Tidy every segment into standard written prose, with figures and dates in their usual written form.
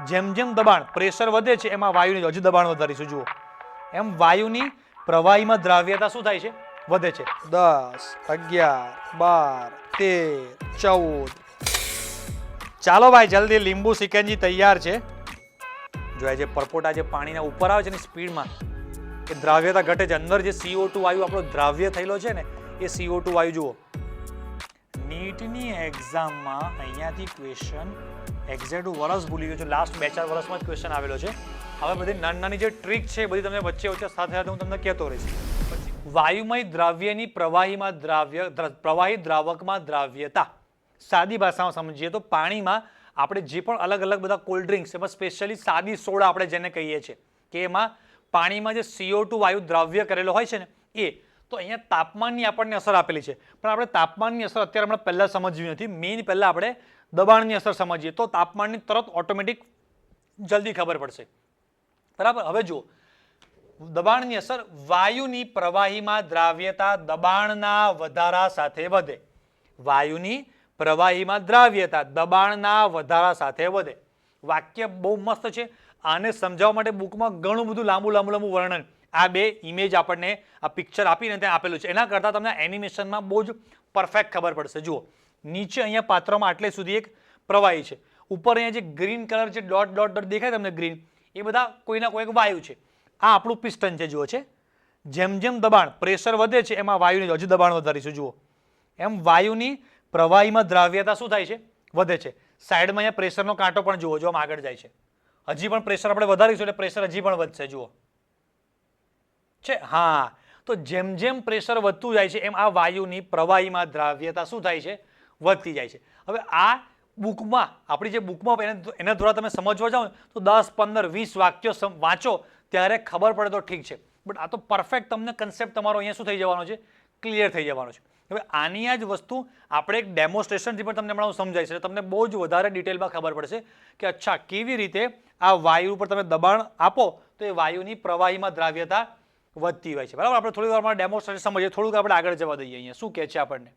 જેમ જેમ દબાણ પ્રેશર વધે છે એમાં વાયુની હજુ દબાણ વધારીશું. જુઓ એમ વાયુની પ્રવાહીમાં દ્રાવ્યતા શું થાય છે? વધે છે. 10, 11, 12, 13, 14. ચાલો ભાઈ જલ્દી, લીંબુ સિકંજી તૈયાર છે. જો જે પરપોટા જે પાણીના ઉપર આવે છે ને સ્પીડમાં એ દ્રાવ્યતા ઘટે છે. અંદર જે CO2 વાયુ આપણો દ્રાવ્ય થયેલો છે ને એ CO2 વાયુ જુઓ. નીટની એક્ઝામમાં અહીંયાથી ક્વેશ્ચન એક્ઝેક્ટ વર્ષ ભૂલી ગયો છું, લાસ્ટ 2-4 વર્ષમાં જ ક્વેશ્ચન આવેલો છે. હવે બધી નાની નાની જે ટ્રીક છે બધી તમને વચ્ચે વચ્ચે સાથે સાથે હું તમને કહેતો રહીશ. વાયુમય દ્રાવ્યની પ્રવાહીમાં પ્રવાહી દ્રાવકમાં દ્રાવ્યતા. સાદી ભાષામાં સમજીએ તો પાણીમાં આપણે જે પણ અલગ અલગ બધા કોલ્ડ ડ્રિંક્સ, એમાં સ્પેશિયલી સાદી સોડા આપણે જેને કહીએ છીએ કે એમાં પાણીમાં જે CO2 વાયુ દ્રાવ્ય કરેલો હોય છે ને એ, તો અહીંયા તાપમાનની આપણને અસર આપેલી છે. પણ આપણે તાપમાનની અસર અત્યારે હમણાં પહેલાં સમજવી નથી. મેઇન પહેલાં આપણે દબાણની અસર સમજીએ તો તાપમાનની તરત ઓટોમેટિક જલ્દી ખબર પડશે. બરાબર. હવે જુઓ દબાણની અસર. વાયુની પ્રવાહીમાં દ્રાવ્યતા દબાણના વધારા સાથે વધે. વાયુની પ્રવાહીમાં દ્રાવ્યતા દબાણના વધારા સાથે વધે. વાક્ય બહુ મસ્ત છે. આને સમજાવવા માટે બુકમાં ઘણું બધું લાંબુ વર્ણન, આ બે ઇમેજ આપણને આ પિક્ચર આપીને ત્યાં આપેલું છે. એના કરતાં તમને એનિમેશનમાં બહુ જ પરફેક્ટ ખબર પડશે. જુઓ નીચે અહીંયા પાત્રમાં આટલે સુધી એક પ્રવાહી છે, ઉપર અહીંયા જે ગ્રીન કલર છે ડોટ ડોટ ડોટ દેખાય તમને ગ્રીન, એ બધા કોઈના કોઈ એક વાયુ છે. આ આપણું પિસ્ટન છે. જુઓ છે જેમ જેમ દબાણ પ્રેશર વધે છે એમાં વાયુની હજુ દબાણ વધારીશું. જુઓ એમ વાયુની પ્રવાહીમાં દ્રાવ્યતા શું થાય છે? વધે છે. સાઈડમાં અહીંયા પ્રેશરનો કાંટો પણ જુઓ, જો આમ આગળ જાય છે. હજી પણ પ્રેશર આપણે વધારીશું એટલે પ્રેશર હજી પણ વધશે. જુઓ છે. હા, તો જેમ જેમ પ્રેશર વધતું જાય છે એમ આ વાયુની પ્રવાહીમાં દ્રાવ્યતા શું થાય છે? વધતી જાય છે. હવે આ બુકમાં આપણી જે બુકમાં એના દ્વારા તમે સમજવા જાઓ તો 10, 15, 20 વાક્યો વાંચો ત્યારે ખબર પડે તો ઠીક છે. બટ આ તો પરફેક્ટ તમને કન્સેપ્ટ તમારો અહીંયા શું થઈ જવાનો છે? ક્લિયર થઈ જવાનો છે. હવે આની આ જ વસ્તુ આપણે એક ડેમોન્સ્ટ્રેશનથી પણ તમને હમણાં સમજાવીશ એટલે તમને બહુ જ વધારે ડિટેલમાં ખબર પડશે કે અચ્છા કેવી રીતે આ વાયુ પર તમે દબાણ આપો તો એ વાયુની પ્રવાહીમાં દ્રાવ્યતા વધતી હોય છે. બરાબર. આપણે થોડી વારમાં ડેમોન્સ્ટ્રેશન સમજીએ, થોડુંક આપણે આગળ જવા દઈએ. અહીંયા શું કહે છે આપણને?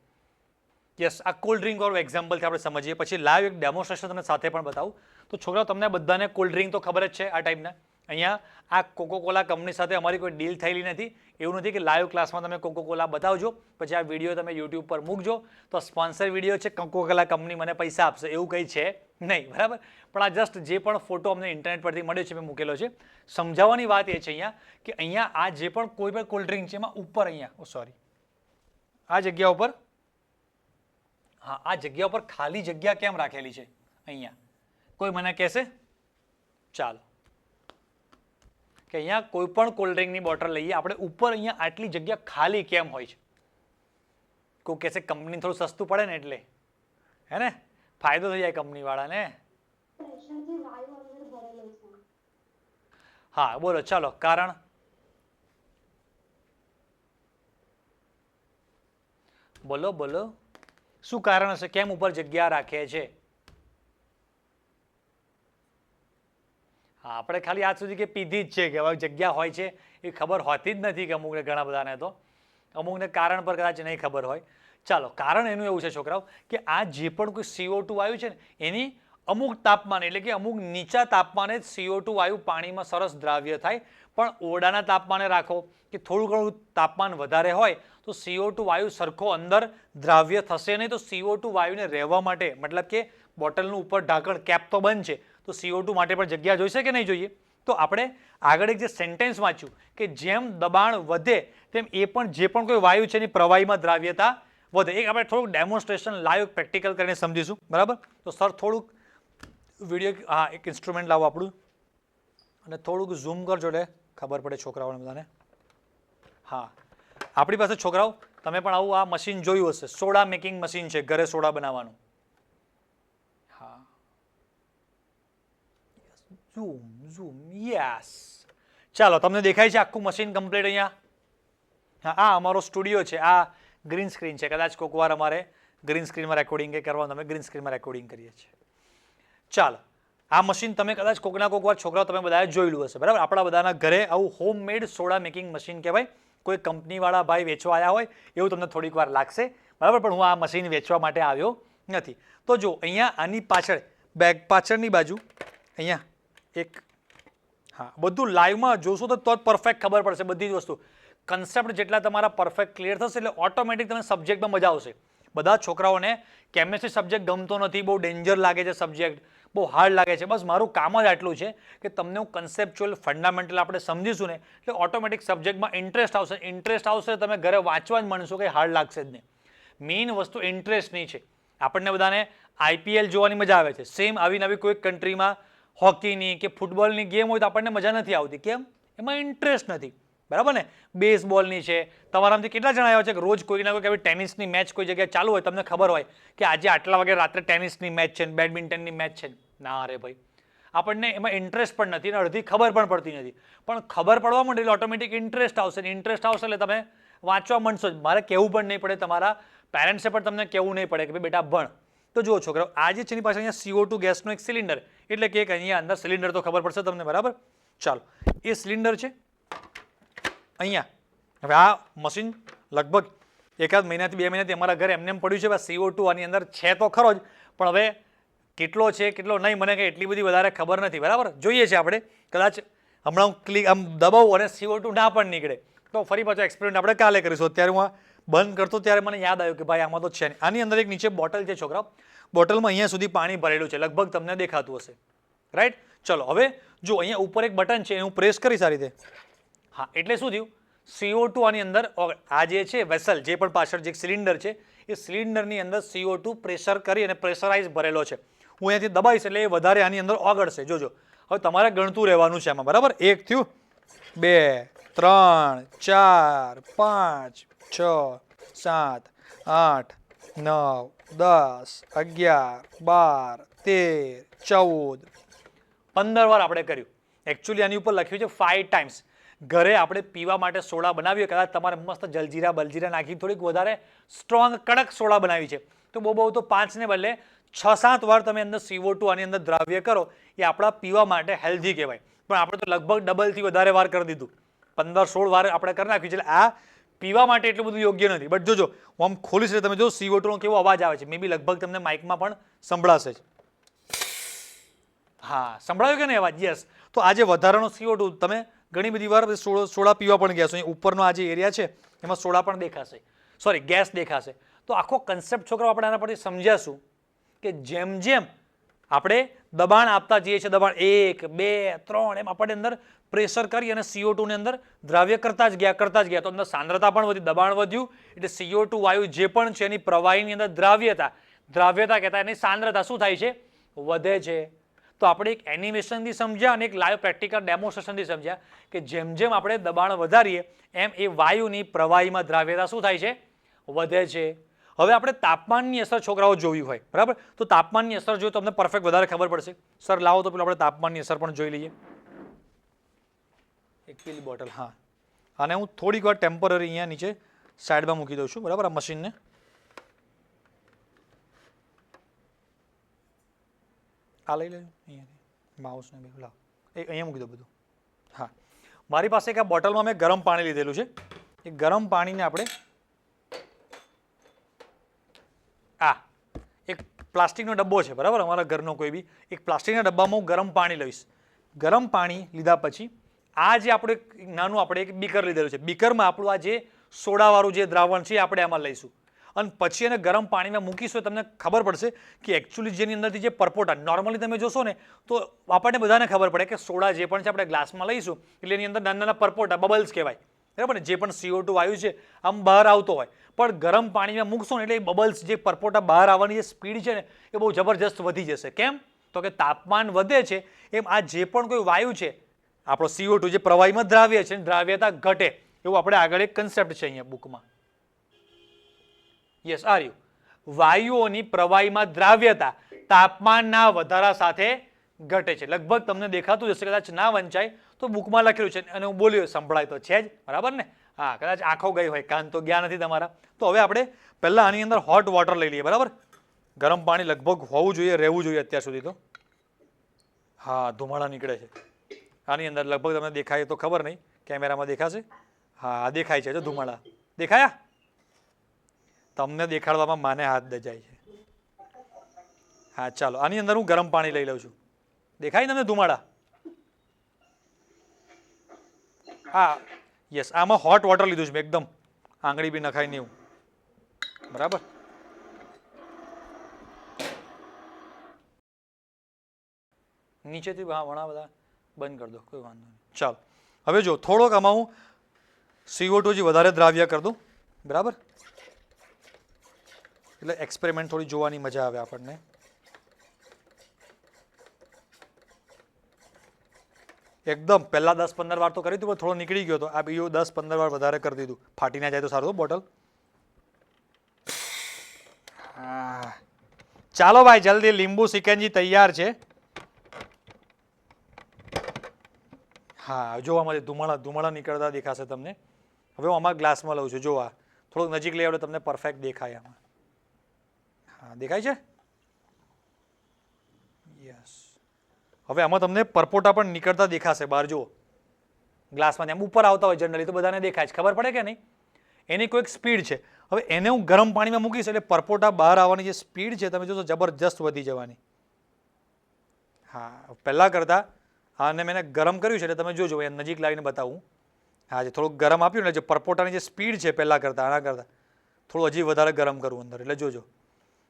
યસ, આ કોલ્ડ ડ્રિંક વાળું એક્ઝામ્પલથી આપણે સમજીએ, પછી લાઈવ એક ડેમોન્સ્ટ્રેશન તમને સાથે પણ બતાવું. તો છોકરાઓ તમને બધાને કોલ્ડ ડ્રિંક તો ખબર જ છે આ ટાઈપના. અહીંયા આ કોકોકોલા કંપની સાથે અમારી કોઈ ડીલ થયેલી નથી. એવું નથી કે લાઈવ ક્લાસમાં તમે કોકોકોલા બતાવજો પછી આ વિડીયો તમે યુટ્યુબ પર મૂકજો તો સ્પોન્સર વિડીયો છે, કોકોકોલા કંપની મને પૈસા આપશે, એવું કંઈ છે નહીં. બરાબર. પણ આ જસ્ટ જે પણ ફોટો અમને ઇન્ટરનેટ પરથી મળ્યો છે મેં મૂકેલો છે. સમજાવવાની વાત એ છે અહીંયા કે અહીંયા આ જે પણ કોઈ પણ કોલ્ડ ડ્રિંક છે એમાં ઉપર અહીંયા સોરી આ જગ્યા ઉપર, હા આ જગ્યા ઉપર ખાલી જગ્યા કેમ રાખેલી છે અહીંયા? કોઈ મને કહેશે? ચાલો કે અહીંયા કોઈ પણ કોલ્ડ ડ્રિંકની બોટલ લઈએ આપણે, ઉપર અહીંયા આટલી જગ્યા ખાલી કેમ હોય છે? કોઈ કહેશે કંપની થોડું સસ્તું પડે ને એટલે, હે ને, ફાયદો થઈ જાય કંપનીવાળાને. હા બોલો, ચાલો કારણ. બોલો બોલો શું કારણ હશે? કેમ ઉપર જગ્યા રાખે છે? હા આપણે ખાલી આજ સુધી કે પીધી જ છે કે હવે જગ્યા હોય છે એ ખબર હોતી જ નથી કે અમુકને, ઘણા બધાને તો અમુકને કારણ પર કદાચ નહીં ખબર હોય. ચાલો કારણ એનું એવું છે છોકરાઓ કે આ જે પણ કોઈ CO2 વાયુ છે ને એની અમુક તાપમાન એટલે કે અમુક નીચા તાપમાને જ CO2 વાયુ પાણીમાં સરસ દ્રાવ્ય થાય. પણ ઓરડાના તાપમાને રાખો કે થોડું ઘણું તાપમાન વધારે હોય તો CO2 વાયુ સરખો અંદર દ્રાવ્ય થશે નહીં. તો CO2 વાયુને રહેવા માટે મતલબ કે બોટલનું ઉપર ઢાંકણ કેપ તો બંધ છે તો CO2 માટે પણ જગ્યા જોઈશે કે નહીં જોઈએ? તો આપણે આગળ એક જે સેન્ટેન્સ વાંચ્યું કે જેમ દબાણ વધે તેમ એ પણ જે પણ કોઈ વાયુ છે એની પ્રવાહીમાં દ્રાવ્યતા વધે. એક આપણે થોડુંક ડેમોન્સ્ટ્રેશન લાઈવ પ્રેક્ટિકલ કરીને સમજીશું. બરાબર. તો સર થોડુંક વિડીયો, હા એક ઇન્સ્ટ્રુમેન્ટ લાવો આપણું અને થોડુંક ઝૂમ કરજો એટલે ખબર પડે છોકરાઓને બધાને. હા આપણી પાસે છોકરાઓ તમે પણ આવું આ મશીન જોયું હશે, સોડા મેકિંગ મશીન છે, ઘરે સોડા બનાવવાનું. હા ઝૂમ ઝૂમ યસ. ચાલો તમને દેખાય છે આખું મશીન કમ્પ્લીટ અહીંયા? હા આ અમારો સ્ટુડિયો છે. આ ગ્રીન સ્ક્રીન છે. કદાચ કોઈક વાર અમારે ગ્રીન સ્ક્રીનમાં રેકોર્ડિંગ કે કરવાનું, અમે ગ્રીન સ્ક્રીનમાં રેકોર્ડિંગ કરીએ છીએ. ચાલો આ મશીન તમે કદાચ કોકના કોક વાર છોકરાઓ તમે બધાએ જોયેલું હશે. બરાબર. આપણા બધાના ઘરે આવું હોમમેડ સોડા મેકિંગ મશીન કહેવાય. કોઈ કંપનીવાળા ભાઈ વેચવા આવ્યા હોય એવું તમને થોડીક વાર લાગશે. બરાબર. પણ હું આ મશીન વેચવા માટે આવ્યો નથી. તો જો અહીંયા આની પાછળ બેગ પાછળની બાજુ અહીંયા એક, હા બધું લાઈવમાં જોશો તો જ પરફેક્ટ ખબર પડશે બધી જ વસ્તુ. કન્સેપ્ટ જેટલા તમારા પરફેક્ટ ક્લિયર થશે એટલે ઓટોમેટિક તમને સબ્જેક્ટમાં મજા આવશે. બધા છોકરાઓને કેમેસ્ટ્રી સબ્જેક્ટ ગમતો નથી, બહુ ડેન્જર લાગે છે સબ્જેક્ટ, બહુ હાર્ડ લાગે છે. બસ મારું કામ જ આટલું છે કે તમને હું કન્સેપ્ચ્યુઅલ ફંડામેન્ટલ આપણે સમજીશું ને એટલે ઓટોમેટિક સબ્જેક્ટમાં ઇન્ટરેસ્ટ આવશે. ઇન્ટરેસ્ટ આવશે તમે ઘરે વાંચવા જ માંડશો કે હાર્ડ લાગશે જ નહીં. મેઇન વસ્તુ ઇન્ટરેસ્ટની છે. આપણને બધાને IPL જોવાની મજા આવે છે. સેમ આવી નવી કોઈ કન્ટ્રીમાં હોકીની કે ફૂટબોલની ગેમ હોય તો આપણને મજા નથી આવતી. કેમ? એમાં ઇન્ટરેસ્ટ નથી. બરાબર ને? બેઝબોલની છે, તમારામાંથી કેટલા જણા આવ્યા છે કે રોજ કોઈના કોઈ ટેનિસની મેચ કોઈ જગ્યાએ ચાલુ હોય, તમને ખબર હોય કે આજે આટલા વાગે રાત્રે ટેનિસની મેચ છે, બેડમિન્ટનની મેચ છે? ના રે ભાઈ, આપણને એમાં ઇન્ટરેસ્ટ પણ નથી અને અડધી ખબર પણ પડતી નથી. પણ ખબર પડવા માંડે એટલે ઓટોમેટિક ઇન્ટરેસ્ટ આવશે ને ઇન્ટરેસ્ટ આવશે એટલે તમે વાંચવા માંડશો જ. મારે કહેવું પણ નહીં પડે, તમારા પેરેન્ટ્સે પણ તમને કહેવું નહીં પડે કે ભાઈ બેટા ભણ. તો જુઓ છોકરાઓ, આ જે છે એની પાસે અહીંયા CO2 ગેસનો એક સિલિન્ડર, એટલે કે અહીંયા અંદર સિલિન્ડર તો ખબર પડશે તમને, બરાબર? ચાલો, એ સિલિન્ડર છે અહીંયા. હવે આ મશીન લગભગ એકાદ મહિનાથી 2 મહિનાથી અમારા ઘરે એમને એમ પડ્યું છે. CO2 આની અંદર છે તો ખરો જ, પણ હવે કેટલો છે કેટલો નહીં મને કંઈ એટલી બધી વધારે ખબર નથી. બરાબર, જોઈએ છે આપણે. કદાચ હમણાં હું ક્લિક આમ દબાવું અને CO2 ના પણ નીકળે તો ફરી પાછો એક્સપેરિમેન્ટ આપણે કાલે કરીશું. અત્યારે હું બંધ કરતો ત્યારે મને યાદ આવ્યું કે ભાઈ આમાં તો છે નહીં. આની અંદર એક નીચે બોટલ છે છોકરાઓ, બોટલમાં અહીંયા સુધી પાણી ભરેલું છે, લગભગ તમને દેખાતું હશે, રાઈટ? ચલો હવે જો અહીંયા ઉપર એક બટન છે, હું પ્રેસ કરીશ આ રીતે. હા, એટલે શું થયું? CO2 આની અંદર, આ જે છે વેસલ, જે પણ પાછળ જે સિલિન્ડર છે એ સિલિન્ડરની અંદર CO2 પ્રેશર કરી અને પ્રેશરાઇઝ ભરેલો છે. હું અહીંયાથી દબાઈશ એટલે એ વધારે આની અંદર ઓગળશે. જોજો, હવે તમારે ગણતું રહેવાનું છે આમાં, બરાબર? 1 થયું, 2 3 4 5 6 7 8 9 10 11 12 13 14 15 વાર આપણે કર્યું. એકચ્યુઅલી આની ઉપર લખ્યું છે 5 ટાઈમ્સ. ઘરે આપણે પીવા માટે સોડા બનાવીએ, કદાચ તમારે મસ્ત જલજીરા બલજીરા નાખી થોડીક વધારે સ્ટ્રોંગ કડક સોડા બનાવી છે તો બહુ તો 5 ને બદલે 6-7 વાર તમે અંદર CO2 આની અંદર દ્રાવ્ય કરો, એ આપણા પીવા માટે હેલ્ધી કહેવાય. પણ આપણે તો લગભગ ડબલથી વધારે વાર કરી દીધું, 15-16 વાર આપણે કરી નાખ્યું છે. એટલે આ પીવા માટે એટલું બધું યોગ્ય નથી. બટ જોજો, હું આમ ખોલીશ એટલે તમે જો CO2 નો કેવો અવાજ આવે છે. મે બી લગભગ તમને માઇકમાં પણ સંભળાશે જ. હા, સંભળાયો કે નહીં અવાજ? યસ. તો આ જે વધારાનો CO2 તમે ઘણી બધી વાર સોડા પીવા પણ ગયા છો, ઉપરનો આ જે એરિયા છે એમાં સોડા પણ દેખાશે, સોરી ગેસ દેખાશે. તો આખો કન્સેપ્ટ છોકરાઓ આપણે આના પરથી સમજ્યાશું કે જેમ જેમ આપણે દબાણ આપતા જઈએ છીએ, દબાણ 1 2 3 એમ આપણે અંદર પ્રેશર કરી અને CO2 ની અંદર દ્રાવ્ય કરતા જ ગયા તો અંદર સાંદ્રતા પણ વધી, દબાણ વધ્યું એટલે CO2 વાયુ જે પણ છે એની પ્રવાહીની અંદર દ્રાવ્યતા કહેતા એની સાંદ્રતા શું થાય છે? વધે છે. તો આપણે એક એનિમેશનથી સમજ્યા અને એક લાઈવ પ્રેક્ટિકલ ડેમોન્સ્ટ્રેશનથી સમજ્યા કે જેમ જેમ આપણે દબાણ વધારીએ એમ એ વાયુની પ્રવાહીમાં દ્રાવ્યતા શું થાય છે? વધે છે. હવે આપણે તાપમાનની અસર છોકરાઓ જોવી હોય, બરાબર? તો તાપમાનની અસર જોઈએ તો તમને પરફેક્ટ વધારે ખબર પડશે. સર લાવો તો પેલું આપણે તાપમાનની અસર પણ જોઈ લઈએ. એક પેલી બોટલ, હા, અને હું થોડીક વાર ટેમ્પરરી અહીંયા નીચે સાઈડમાં મૂકી દઉં છું, બરાબર? આ મશીનને આ લઈ લેજો, અહીંયા માઉસ ને બધું લાવો, અહીંયા મૂકી દો બધું. હા, મારી પાસે એક આ બોટલમાં મેં ગરમ પાણી લીધેલું છે. એ ગરમ પાણીને આપણે એક પ્લાસ્ટિકનો ડબ્બો છે, બરાબર? અમારા ઘરનો કોઈ બી એક પ્લાસ્ટિકના ડબ્બામાં હું ગરમ પાણી લઈશ. ગરમ પાણી લીધા પછી આ જે આપણે નાનું આપણે એક બીકર લીધેલું છે, બીકરમાં આપણું આ જે સોડાવાળું જે દ્રાવણ છે આપણે આમાં લઈશું અને પછી એને ગરમ પાણીમાં મૂકીશું. તમને ખબર પડશે કે એકચ્યુઅલી જેની અંદરથી જે પરપોટા, નોર્મલી તમે જોશો ને તો આપણને બધાને ખબર પડે કે સોડા જે પણ છે આપણે ગ્લાસમાં લઈશું એટલે એની અંદર નાના નાના પરપોટા, બબલ્સ કહેવાય, બરાબર ને? જે પણ CO2 વાયુ છે આમ બહાર આવતો હોય, પણ ગરમ પાણીમાં મૂકશો ને એટલે એ બબલ્સ, જે પરપોટા બહાર આવવાની જે સ્પીડ છે ને એ બહુ જબરજસ્ત વધી જશે. કેમ? તો કે તાપમાન વધે છે એમ આ જે પણ કોઈ વાયુ છે આપણો CO2 જે પ્રવાહીમાં દ્રાવ્ય છે, દ્રાવ્યતા ઘટે. એવું આપણે આગળ એક કન્સેપ્ટ છે અહીંયા બુકમાં. યસ, આ રહ્યું. વાયુઓની પ્રવાહીમાં દ્રાવ્યતા તાપમાનના વધારા સાથે ઘટે છે. લગભગ તમને દેખાતું જશે, કદાચ ના વંચાય તો બુકમાં લખેલું છે અને હું બોલ્યો સંભળાય તો છે જ, બરાબર ને? હા, કદાચ આંખો ગઈ હોય, કાન તો ગયા નથી તમારા. તો હવે આપણે પહેલા આની અંદર હોટ વોટર લઈ લઈએ, બરાબર? ગરમ પાણી લગભગ હોવું જોઈએ, રહેવું જોઈએ અત્યાર સુધી તો. હા, ધુમાડા નીકળે છે આની અંદર, લગભગ તમને દેખાય તો ખબર નહીં, કેમેરામાં દેખાશે? હા, દેખાય છે. જો ધુમાડા દેખાયા? તમને દેખાડવામાં માને હાથ દજાય છે. હા, ચાલો આની અંદર હું ગરમ પાણી લઈ લઉં છું. દેખાય તમને ધુમાડા? હા યસ, આમાં હોટ વોટર લીધું છે મેં, એકદમ આંગળી બી નખાય નહીં એવું, બરાબર. નીચેથી ઘણા બધા બંધ કરી દો, કોઈ વાંધો નહીં. ચાલો હવે જો થોડોક આમાં હું CO2 જે વધારે દ્રાવ્ય કરી દઉં, બરાબર, એટલે એક્સપેરિમેન્ટ થોડી જોવાની મજા આવે આપણને. એકદમ પહેલા 10-15 વાર તો કરી દીધું, થોડો નીકળી ગયો તો આ બીજું 10-15 વાર વધારે કરી દીધું. ફાટી ના જાય તો સારું બોટલ. હા ચાલો ભાઈ જલ્દી, લીંબુ સિકંજી તૈયાર છે. હા જોવા મળે ધુમાડા નીકળતા દેખાશે તમને. હવે હું આમાં ગ્લાસમાં લઉં છું, જોવા થોડુંક નજીક લઈ આવડે તમને પરફેક્ટ દેખાય આમાં. હા દેખાય છે? યસ. હવે આમાં તમને પરપોટા પણ નીકળતા દેખાશે બહાર, જુઓ ગ્લાસમાં એમ ઉપર આવતા હોય જનરલી તો બધાને દેખાય છે, ખબર પડે કે નહીં? એની કોઈક સ્પીડ છે. હવે એને હું ગરમ પાણીમાં મૂકીશ એટલે પરપોટા બહાર આવવાની જે સ્પીડ છે તમે જોશો જબરજસ્ત વધી જવાની. હા પહેલા કરતા હા, અને મેં ગરમ કર્યું છે એટલે તમે જોજો નજીક લાવીને બતાવું. હા જે થોડુંક ગરમ આપ્યું ને, જે પરપોટાની જે સ્પીડ છે પહેલા કરતા આના કરતા થોડું હજી વધારે ગરમ કરવું અંદર, એટલે જોજો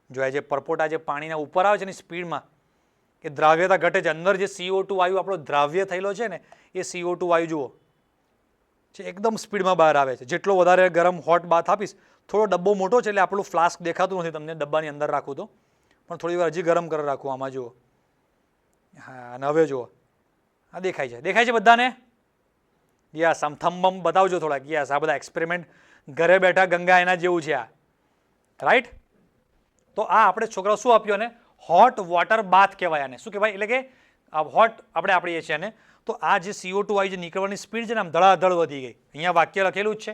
જો આ જે પરપોટા જે પાણીના ઉપર આવે છે એની સ્પીડમાં એ દ્રાવ્યતા ઘટે છે. અંદર જે CO2 વાયુ આપણો દ્રાવ્ય થયેલો છે ને એ CO2 વાયુ જુઓ છે એકદમ સ્પીડમાં બહાર આવે છે. જેટલો વધારે ગરમ હોટ બાથ આપીશ, થોડો ડબ્બો મોટો છે એટલે આપણું ફ્લાસ્ક દેખાતું નથી તમને ડબ્બાની અંદર રાખવું તો, પણ થોડી વાર હજી ગરમ કરી રાખવું આમાં જુઓ. હા અને હવે જુઓ આ દેખાય છે બધાને? યસ આમ થંબ બતાવજો થોડાક. યસ આ બધા એક્સપેરિમેન્ટ ઘરે બેઠા ગંગા એના જેવું છે આ, રાઈટ? તો આ આપણે છોકરાઓ શું આપ્યું અને હોટ વોટર બાથ કહેવાય આને. શું કહેવાય? એટલે કે હોટ આપણે આપીએ છીએ આને. તો આ જે CO2 વાયુ જે નીકળવાની સ્પીડ છે ને આમ ધડાધડ વધી ગઈ. અહીંયા વાક્ય લખેલું જ છે,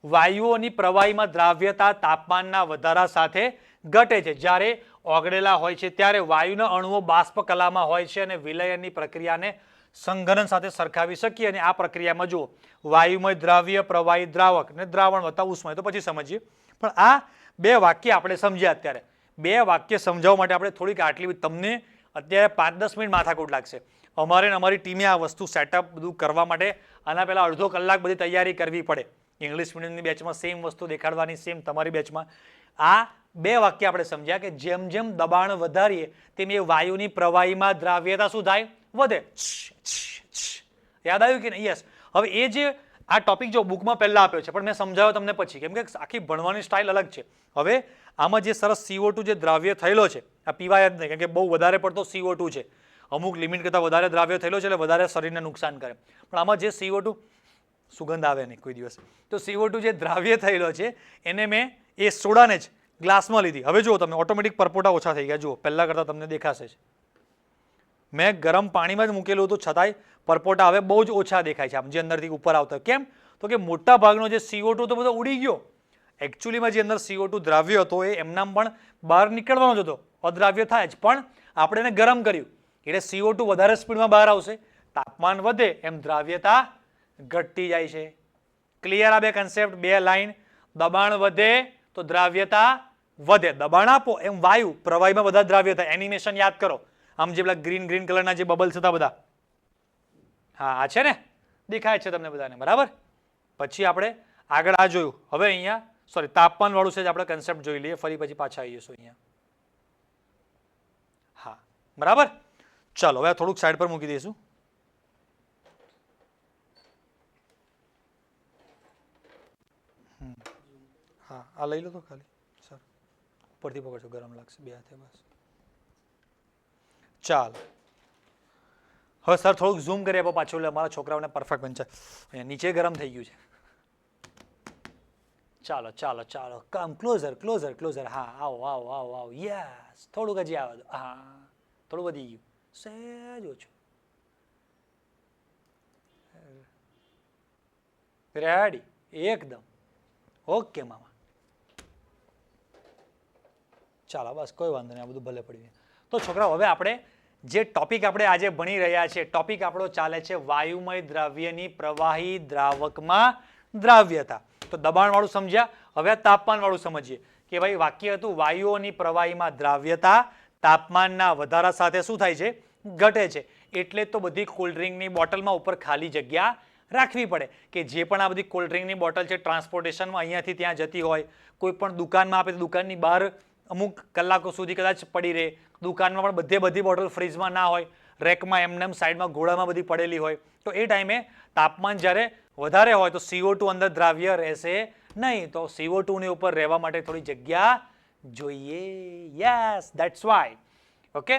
વાયુઓની પ્રવાહીમાં દ્રાવ્યતા તાપમાનના વધારા સાથે ઘટે છે. જ્યારે ઓગળેલા હોય છે ત્યારે વાયુના અણુઓ બાષ્પ કલામાં હોય છે અને વિલયનની પ્રક્રિયાને સંઘનન સાથે સરખાવી શકીએ. અને આ પ્રક્રિયામાં જુઓ વાયુમય દ્રાવ્ય, પ્રવાહી દ્રાવક અને દ્રાવણ વત્તા ઉષ્મા, તો પછી સમજીએ. પણ આ બે વાક્ય આપણે સમજ્યા. અત્યારે બે વાક્ય સમજાવવા માટે આપણે થોડીક આટલી તમને અત્યારે 5-10 મિનિટ માથાકૂટ લાગશે. અમારી ટીમે આ વસ્તુ સેટઅપ બધું કરવા માટે આના પહેલા અડધો કલાક બધી તૈયારી કરવી પડે. ઇંગ્લિશ મીડિયમની બેચમાં સેમ વસ્તુ દેખાડવાની, સેમ તમારી બેચમાં. આ બે વાક્ય આપણે સમજ્યા કે જેમ જેમ દબાણ વધારીએ તેમ એ વાયુની પ્રવાહીમાં દ્રાવ્યતા શું થાય? વધે. યાદ આવ્યું કે નહીં? યસ. હવે એ જે આ ટોપિક જો બુકમાં પહેલા આપ્યો છે પણ મેં સમજાવ્યો તમને પછી, કેમ કે આખી ભણવાની સ્ટાઇલ અલગ છે. હવે આમાં જે સરસ CO2 જે દ્રાવ્ય થયેલો છે આ પીવાય જ નહીં, કેમ કે બહુ વધારે પડતો CO2 છે. અમુક લિમિટ કરતાં વધારે દ્રાવ્ય થયેલો છે એટલે વધારે શરીરને નુકસાન કરે. પણ આમાં જે CO2 સુગંધ આવે નહીં કોઈ દિવસ, તો CO2 જે દ્રાવ્ય થયેલો છે એને મેં એ સોડાને જ ગ્લાસમાં લીધી. હવે જુઓ તમે ઓટોમેટિક પરપોટા ઓછા થઈ ગયા. જુઓ પહેલા કરતાં તમને દેખાશે જ. મેં ગરમ પાણીમાં જ મૂકેલું હતું છતાંય પરપોટા હવે બહુ જ ઓછા દેખાય છે આમ જે અંદરથી ઉપર આવતા. કેમ? તો કે મોટા ભાગનો જે CO2 તો બધો ઉડી ગયો. એકચ્યુઅલીમાં જે અંદર CO2 દ્રાવ્ય હતો એ એમનામ પણ બહાર નીકળવાનો જ હતો, અદ્રાવ્ય થાય જ, પણ આપણે એને ગરમ કર્યું એટલે CO2 વધારે સ્પીડમાં બહાર આવશે. તાપમાન વધે એમ દ્રાવ્યતા ઘટતી જાય છે. ક્લિયર? આ બે કન્સેપ્ટ, બે લાઈન. દબાણ વધે તો દ્રાવ્યતા વધે. દબાણ આપો એમ વાયુ પ્રવાહીમાં બધા દ્રાવ્ય થાય. એનિમેશન યાદ કરો, આમ જે પેલા ગ્રીન કલરના જે બબલ્સ હતા બધા, હા આ છે ને, દેખાય છે તમને બધાને? બરાબર. પછી આપણે આગળ આ જોયું. હવે અહીંયા સોરી તાપમાન વાળું છે આપણે કન્સેપ્ટ જોઈ લઈએ ફરી, પછી પાછા આવીશું અહીંયા. હા બરાબર. ચાલો હવે થોડુંક સાઈડ પર મૂકી દઈશું. હા આ લઈ લો તો ખાલી સર, ઉપરથી પકડજો, ગરમ લાગશે બે હાથે બસ. ચાલો હવે સર થોડુંક ઝૂમ કરી આપો પાછું, એટલે અમારા છોકરાઓને પરફેક્ટ બનશે. અહીંયા નીચે ગરમ થઈ ગયું છે. ચાલો ચાલો ચાલો, કમ ક્લોઝર. હા આવો. યસ થોડુંક હજી આવે દો. હા થોડું વધી ગયું, સહેજ ઓછું. રેડી એકદમ ઓકે મામા. ચાલો બસ કોઈ વાંધો નહીં, આ બધું ભલે પડી. તો છોકરાઓ હવે આપણે જે ટોપિક આપણે આજે ભણી રહ્યા છીએ, ટોપિક આપણો ચાલે છે વાયુમય દ્રાવ્યની પ્રવાહી દ્રાવકમાં દ્રાવ્યતા. તો દબાણ વાળું સમજ્યા. હવે તાપમાન વાળું સમજીએ કે ભાઈ વાક્ય હતું વાયુઓની પ્રવાહીમાં દ્રાવ્યતા તાપમાનના વધારા સાથે શું થાય છે? ઘટે છે. એટલે તો બધી કોલ્ડ ડ્રિંકની બોટલમાં ઉપર ખાલી જગ્યા રાખવી પડે કે જે પણ આ બધી કોલ્ડ ડ્રિંકની બોટલ છે ટ્રાન્સપોર્ટેશનમાં અહીંયાથી ત્યાં જતી હોય, કોઈ પણ દુકાનમાં આપે તો દુકાનની બહાર અમુક કલાકો સુધી કદાચ પડી રહે, દુકાનમાં પણ બધી બોટલ ફ્રીજમાં ના હોય, રેકમાં એમનેમ સાઈડમાં ઘોડામાં બધી પડેલી હોય, તો એ ટાઈમે તાપમાન જ્યારે વધારે હોય તો CO2 અંદર દ્રાવ્ય રહેશે નહીં, તો CO2 ની ઉપર રહેવા માટે થોડી જગ્યા જોઈએ. Yes, that's why. ઓકે,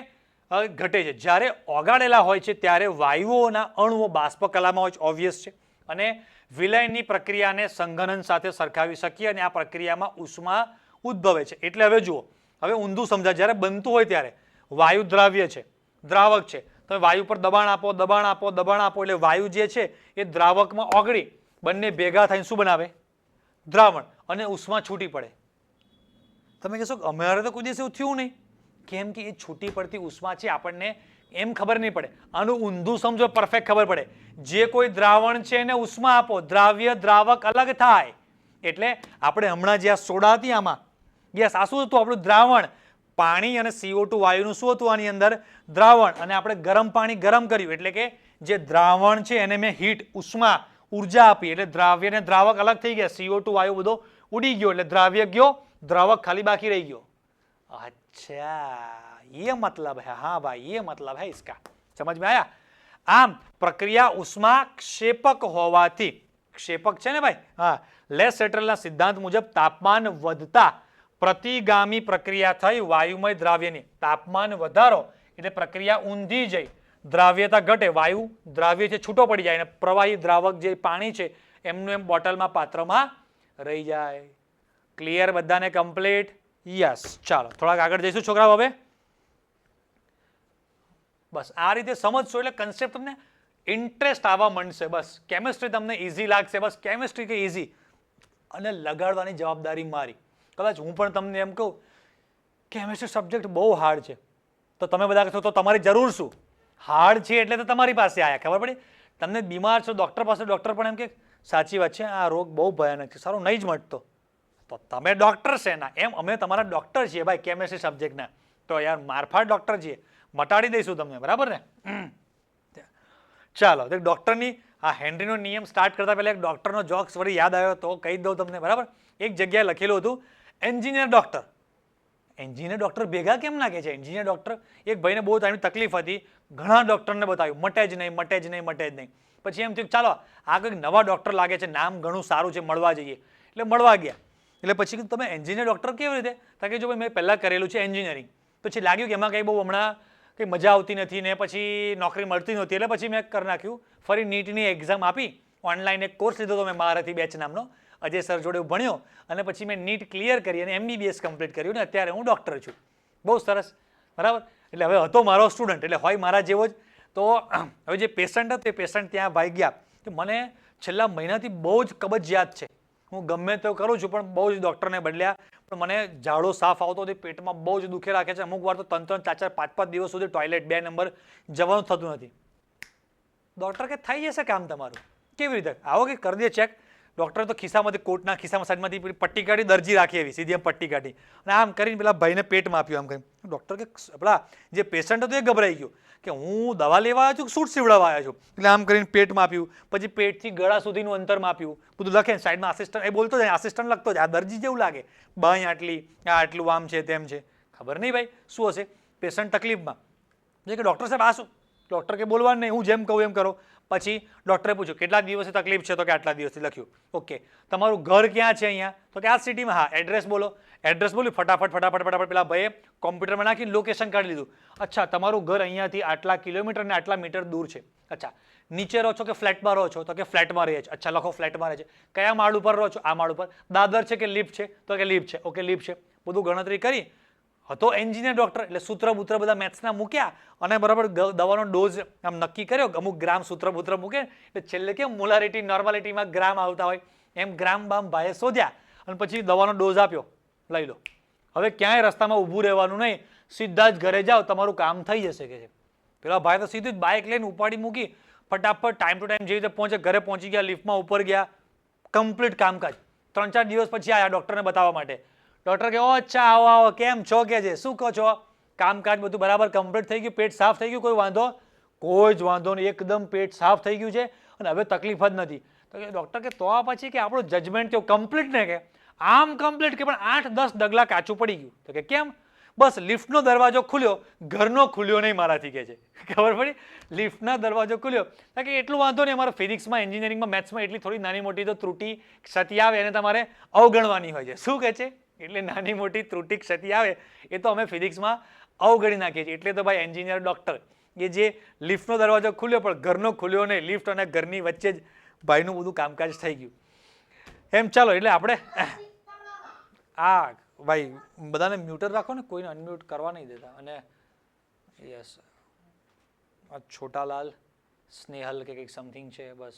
ઘટે છે. જ્યારે ઓગાળેલા હોય છે ત્યારે વાયુઓના અણુઓ બાષ્પકલામાં હોય છે, ઓબ્વિયસ છે, અને વિલયનની પ્રક્રિયાને સંઘનન સાથે સરખાવી શકીએ અને આ પ્રક્રિયામાં ઉષ્મા ઉદ્ભવે છે. એટલે હવે જુઓ, હવે ઊંધું સમજાય. જ્યારે બનતું હોય ત્યારે વાયુ દ્રાવ્ય છે, દ્રાવક છે, તો વાયુ પર દબાણ આપો, દબાણ આપો, દબાણ આપો, એટલે વાયુ જે છે એ દ્રાવકમાં ઓગળી બંને ભેગા થઈને શું બનાવે? દ્રાવણ, અને ઉષ્મા છૂટી પડે. તમે કહેશો અમારે તો કોઈ દિવસ એવું થયું નહીં. કેમ કે એ છૂટી પડતી ઉષ્મા છે આપણને એમ ખબર નહીં પડે. આનું ઊંધું સમજો, પરફેક્ટ ખબર પડે. જે કોઈ દ્રાવણ છે એને ઉષ્મા આપો, દ્રાવ્ય દ્રાવક અલગ થાય. એટલે આપણે હમણાં જે આ સોડા હતી આમાં, યસ, આ શું હતું આપણું દ્રાવણ? પાણી અને CO2 વાયુનું શું હતું આની અંદર? દ્રાવણ. અને આપણે ગરમ પાણી ગરમ કર્યું એટલે કે જે દ્રાવણ છે એને મેં હીટ, ઉષ્મા, ઉર્જા આપી, એટલે દ્રાવ્ય અને દ્રાવક અલગ થઈ ગયા. CO2 વાયુ બધો ઉડી ગયો એટલે દ્રાવ્ય ગયો, દ્રાવક ખાલી બાકી રહી ગયો. अच्छा, ये मतलब है. हाँ भाई, ये मतलब है इसका. समझ में आया? आम प्रक्रिया उष्मा क्षेपक होवाथी, क्षेपक છે ને ભાઈ, હા, લેસ સેટરલના સિદ્ધાંત મુજબ તાપમાન વધતા પ્રતિગામી પ્રક્રિયા થઈ વાયુમય દ્રાવ્યની. તાપમાન વધારો એટલે પ્રક્રિયા ઊંધી જઈ, દ્રાવ્યતા ઘટે, વાયુ દ્રાવ્ય છે છૂટો પડી જાય અને પ્રવાહી દ્રાવક જે પાણી છે એમનું એમ બોટલમાં, પાત્રમાં રહી જાય. ક્લિયર બધાને? કમ્પ્લીટ? યસ. ચાલો થોડાક આગળ જઈશું છોકરાઓ. હવે બસ આ રીતે સમજશો એટલે કન્સેપ્ટ તમને ઇન્ટરેસ્ટ આવવા માંડશે. બસ કેમિસ્ટ્રી તમને ઇઝી લાગશે. બસ કેમિસ્ટ્રી કે ઇઝી, અને લગાડવાની જવાબદારી મારી. કદાચ હું પણ તમને એમ કહું કેમિસ્ટ્રી સબ્જેક્ટ બહુ હાર્ડ છે, તો તમે બધા કહેશો તો તમારી જરૂર શું? હાર્ડ છે એટલે તો તમારી પાસે આવ્યા. ખબર પડી? તમને બીમાર છો, ડૉક્ટર પાસે, ડૉક્ટર પણ એમ કે સાચી વાત છે, આ રોગ બહુ ભયાનક છે, સારું નહીં જ મટતો, તો તમે ડૉક્ટર છે ના? એમ અમે તમારા ડૉક્ટર છીએ ભાઈ કેમિસ્ટ્રી સબ્જેક્ટના. તો યાર મારફાટ ડૉક્ટર છીએ, મટાડી દઈશું તમને, બરાબર ને? ચાલો, ડૉક્ટરની આ હેનરીનો નિયમ સ્ટાર્ટ કરતા પહેલા એક ડૉક્ટરનો જોક્સ વળી યાદ આવ્યો તો કહી દઉં તમને, બરાબર? એક જગ્યાએ લખેલું હતું એન્જિનિયર ડૉક્ટર. એન્જિનિયર ડૉક્ટર ભેગા કેમ નાખે છે? એન્જિનિયર ડૉક્ટર, એક ભાઈને બહુ ટાઈમની તકલીફ હતી, ઘણા ડૉક્ટરને બતાવ્યું, મટે જ નહીં, મટે જ નહીં, મટે જ નહીં. પછી એમ થયું ચાલો આ કંઈક નવા ડૉક્ટર લાગે છે, નામ ઘણું સારું છે, મળવા જઈએ. એટલે મળવા ગયા. એટલે પછી તમે એન્જિનિયર ડૉક્ટર કેવી રીતે? તો કે જો ભાઈ મેં પહેલાં કરેલું છે એન્જિનિયરિંગ, પછી લાગ્યું કે એમાં કંઈ બહુ હમણાં કંઈ મજા આવતી નથી ને પછી નોકરી મળતી નહોતી, એટલે પછી મેં કરી નાખ્યું, ફરી નીટની એક્ઝામ આપી, ઓનલાઈન એક કોર્સ લીધો તો મેં મહારથી બેચ નામનો, અજય સર જોડે ભણ્યો, અને પછી મેં નીટ ક્લિયર કરી અને MBBS કમ્પ્લીટ કર્યું ને અત્યારે હું ડૉક્ટર છું. બહુ સરસ, બરાબર? એટલે હવે હતો મારો સ્ટુડન્ટ, એટલે હોય મારા જેવો જ. તો હવે જે પેશન્ટ હતો એ પેશન્ટ ત્યાં ભાઈ ગયા કે મને છેલ્લા મહિનાથી બહુ જ કબજિયાત છે, હું ગમે તે કરું છું પણ બહુ જ ડૉક્ટરને બદલ્યા, પણ મને ઝાડો સાફ આવતો નથી, પેટમાં બહુ જ દુખે રાખે છે, અમુક વાર તો 3-3, 4-4, 5-5 દિવસ સુધી ટોયલેટ 2 નંબર જવાનું થતું નથી. ડૉક્ટર કે થઈ જશે કામ તમારું. કેવી રીતે? આવો કે કરી દે ચેક. ડૉક્ટર તો ખિસ્સામાંથી, કોટના ખિસ્સામાં સાઈડમાંથી પટ્ટી કાઢી, દરજી રાખી એવી સીધી એમ પટ્ટી કાઢી અને આમ કરીને પેલા ભાઈને પેટમાં આપ્યું. આમ કરી ડૉક્ટર કે પેલા જે પેશન્ટ હતો એ ગભરાઈ ગયો કે હું દવા લેવા આવ્યો છું કે સૂટ સીવડાવવા આવ્યો છું. એટલે આમ કરીને પેટમાં આપ્યું, પછી પેટથી ગળા સુધીનું અંતર માપ્યું, બધું લખે સાઈડમાં. આસિસ્ટન્ટ એ બોલતો જાય, આસિસ્ટન્ટ લખતો જાય, આ દરજી જેવું લાગે, બાય આટલી, આ આટલું, આમ છે તેમ છે. ખબર નહીં ભાઈ શું હશે. પેશન્ટ તકલીફમાં જે કે ડૉક્ટર સાહેબ આ શું? ડૉક્ટર કે બોલવાનું નહીં, હું જેમ કહું એમ કરો. પછી ડૉક્ટરે પૂછ્યું કેટલા દિવસથી તકલીફ છે? તો કે આટલા દિવસથી. લખ્યું. ઓકે, તમારું ઘર ક્યાં છે અહીંયા? તો કે આ સિટીમાં. હા, એડ્રેસ બોલો. એડ્રેસ બોલ્યું, ફટાફટ પેલા ભાઈએ કોમ્પ્યુટરમાં નાખીને લોકેશન કાઢી લીધું. અચ્છા, તમારું ઘર અહીંયાથી આટલા કિલોમીટર ને આટલા મીટર દૂર છે. અચ્છા, નીચે રહો છો કે ફ્લેટમાં રહો છો? તો કે ફ્લેટમાં રહે છે. અચ્છા, લખો ફ્લેટમાં રહે છે. કયા માળ ઉપર રહો છો? આ માળ ઉપર. દાદર છે કે લિફ્ટ છે? તો કે લિફ્ટ છે. ઓકે, લિફ્ટ છે. બધું ગણતરી કરી. હતો એન્જિનિયર ડૉક્ટર એટલે સૂત્ર બૂત્ર બધા મેથ્સના મૂક્યા અને બરાબર દવાનો ડોઝ આમ નક્કી કર્યો. અમુક ગ્રામ સૂત્ર બૂત્ર મૂકે એટલે છેલ્લે કેમ મોલારિટી નોર્માલિટીમાં ગ્રામ આવતા હોય એમ ગ્રામ બામ ભાઈએ શોધ્યા અને પછી દવાનો ડોઝ આપ્યો, લઈ લો. હવે ક્યાંય રસ્તામાં ઊભું રહેવાનું નહીં, સીધા જ ઘરે જાઓ, તમારું કામ થઈ જશે કે છે. પેલા ભાઈ તો સીધું જ બાઇક લઈને ઉપાડી મૂકી, ફટાફટ ટાઈમ ટુ ટાઈમ જેવી રીતે પહોંચે, ઘરે પહોંચી ગયા, લિફ્ટમાં ઉપર ગયા, કમ્પ્લીટ કામકાજ. 3-4 દિવસ પછી આવ્યા ડૉક્ટરને બતાવવા માટે. ડૉક્ટર કે ઓ અચ્છા, આવો આવો, કેમ છો? કે છે શું કહો છો? કામકાજ બધું બરાબર કમ્પ્લીટ થઈ ગયું, પેટ સાફ થઈ ગયું, કોઈ વાંધો? કોઈ જ વાંધો નહીં, એકદમ પેટ સાફ થઈ ગયું છે અને હવે તકલીફ જ નથી. તો કે ડૉક્ટર કે તો આ પછી કે આપણું જજમેન્ટ કેવું કમ્પ્લીટ ને કે આમ કમ્પ્લીટ કે પણ 8-10 ડગલા કાચું પડી ગયું. તો કે કેમ? બસ લિફ્ટનો દરવાજો ખુલ્યો, ઘરનો ખુલ્યો નહીં મારાથી કે છે. ખબર પડી? લિફ્ટનો દરવાજો ખુલ્યો કે એટલું વાંધો નહીં, અમારા ફિઝિક્સમાં, એન્જિનિયરિંગમાં, મેથ્સમાં એટલી થોડી નાની મોટી તો ત્રુટી ક્ષતિ આવે એને તમારે અવગણવાની હોય છે. શું કહે છે? એટલે નાની મોટી ત્રુટી ક્ષતિ આવે એ તો અમે ફિઝિક્સમાં અવગણી નાખીએ છીએ. એટલે તો ભાઈ એન્જિનિયર, ડૉક્ટર કે જે લિફ્ટનો દરવાજો ખુલ્યો પણ ઘરનો ખુલ્યો નહીં, લિફ્ટ અને ઘરની વચ્ચે જ ભાઈનું બધું કામકાજ થઈ ગયું એમ. ચાલો, એટલે આપણે ભાઈ બધાને મ્યુટર રાખો ને, કોઈને અનમ્યુટ કરવા નહીં દેતા. અને યસ, છોટાલાલ, સ્નેહલ કે કંઈક સમથિંગ છે બસ.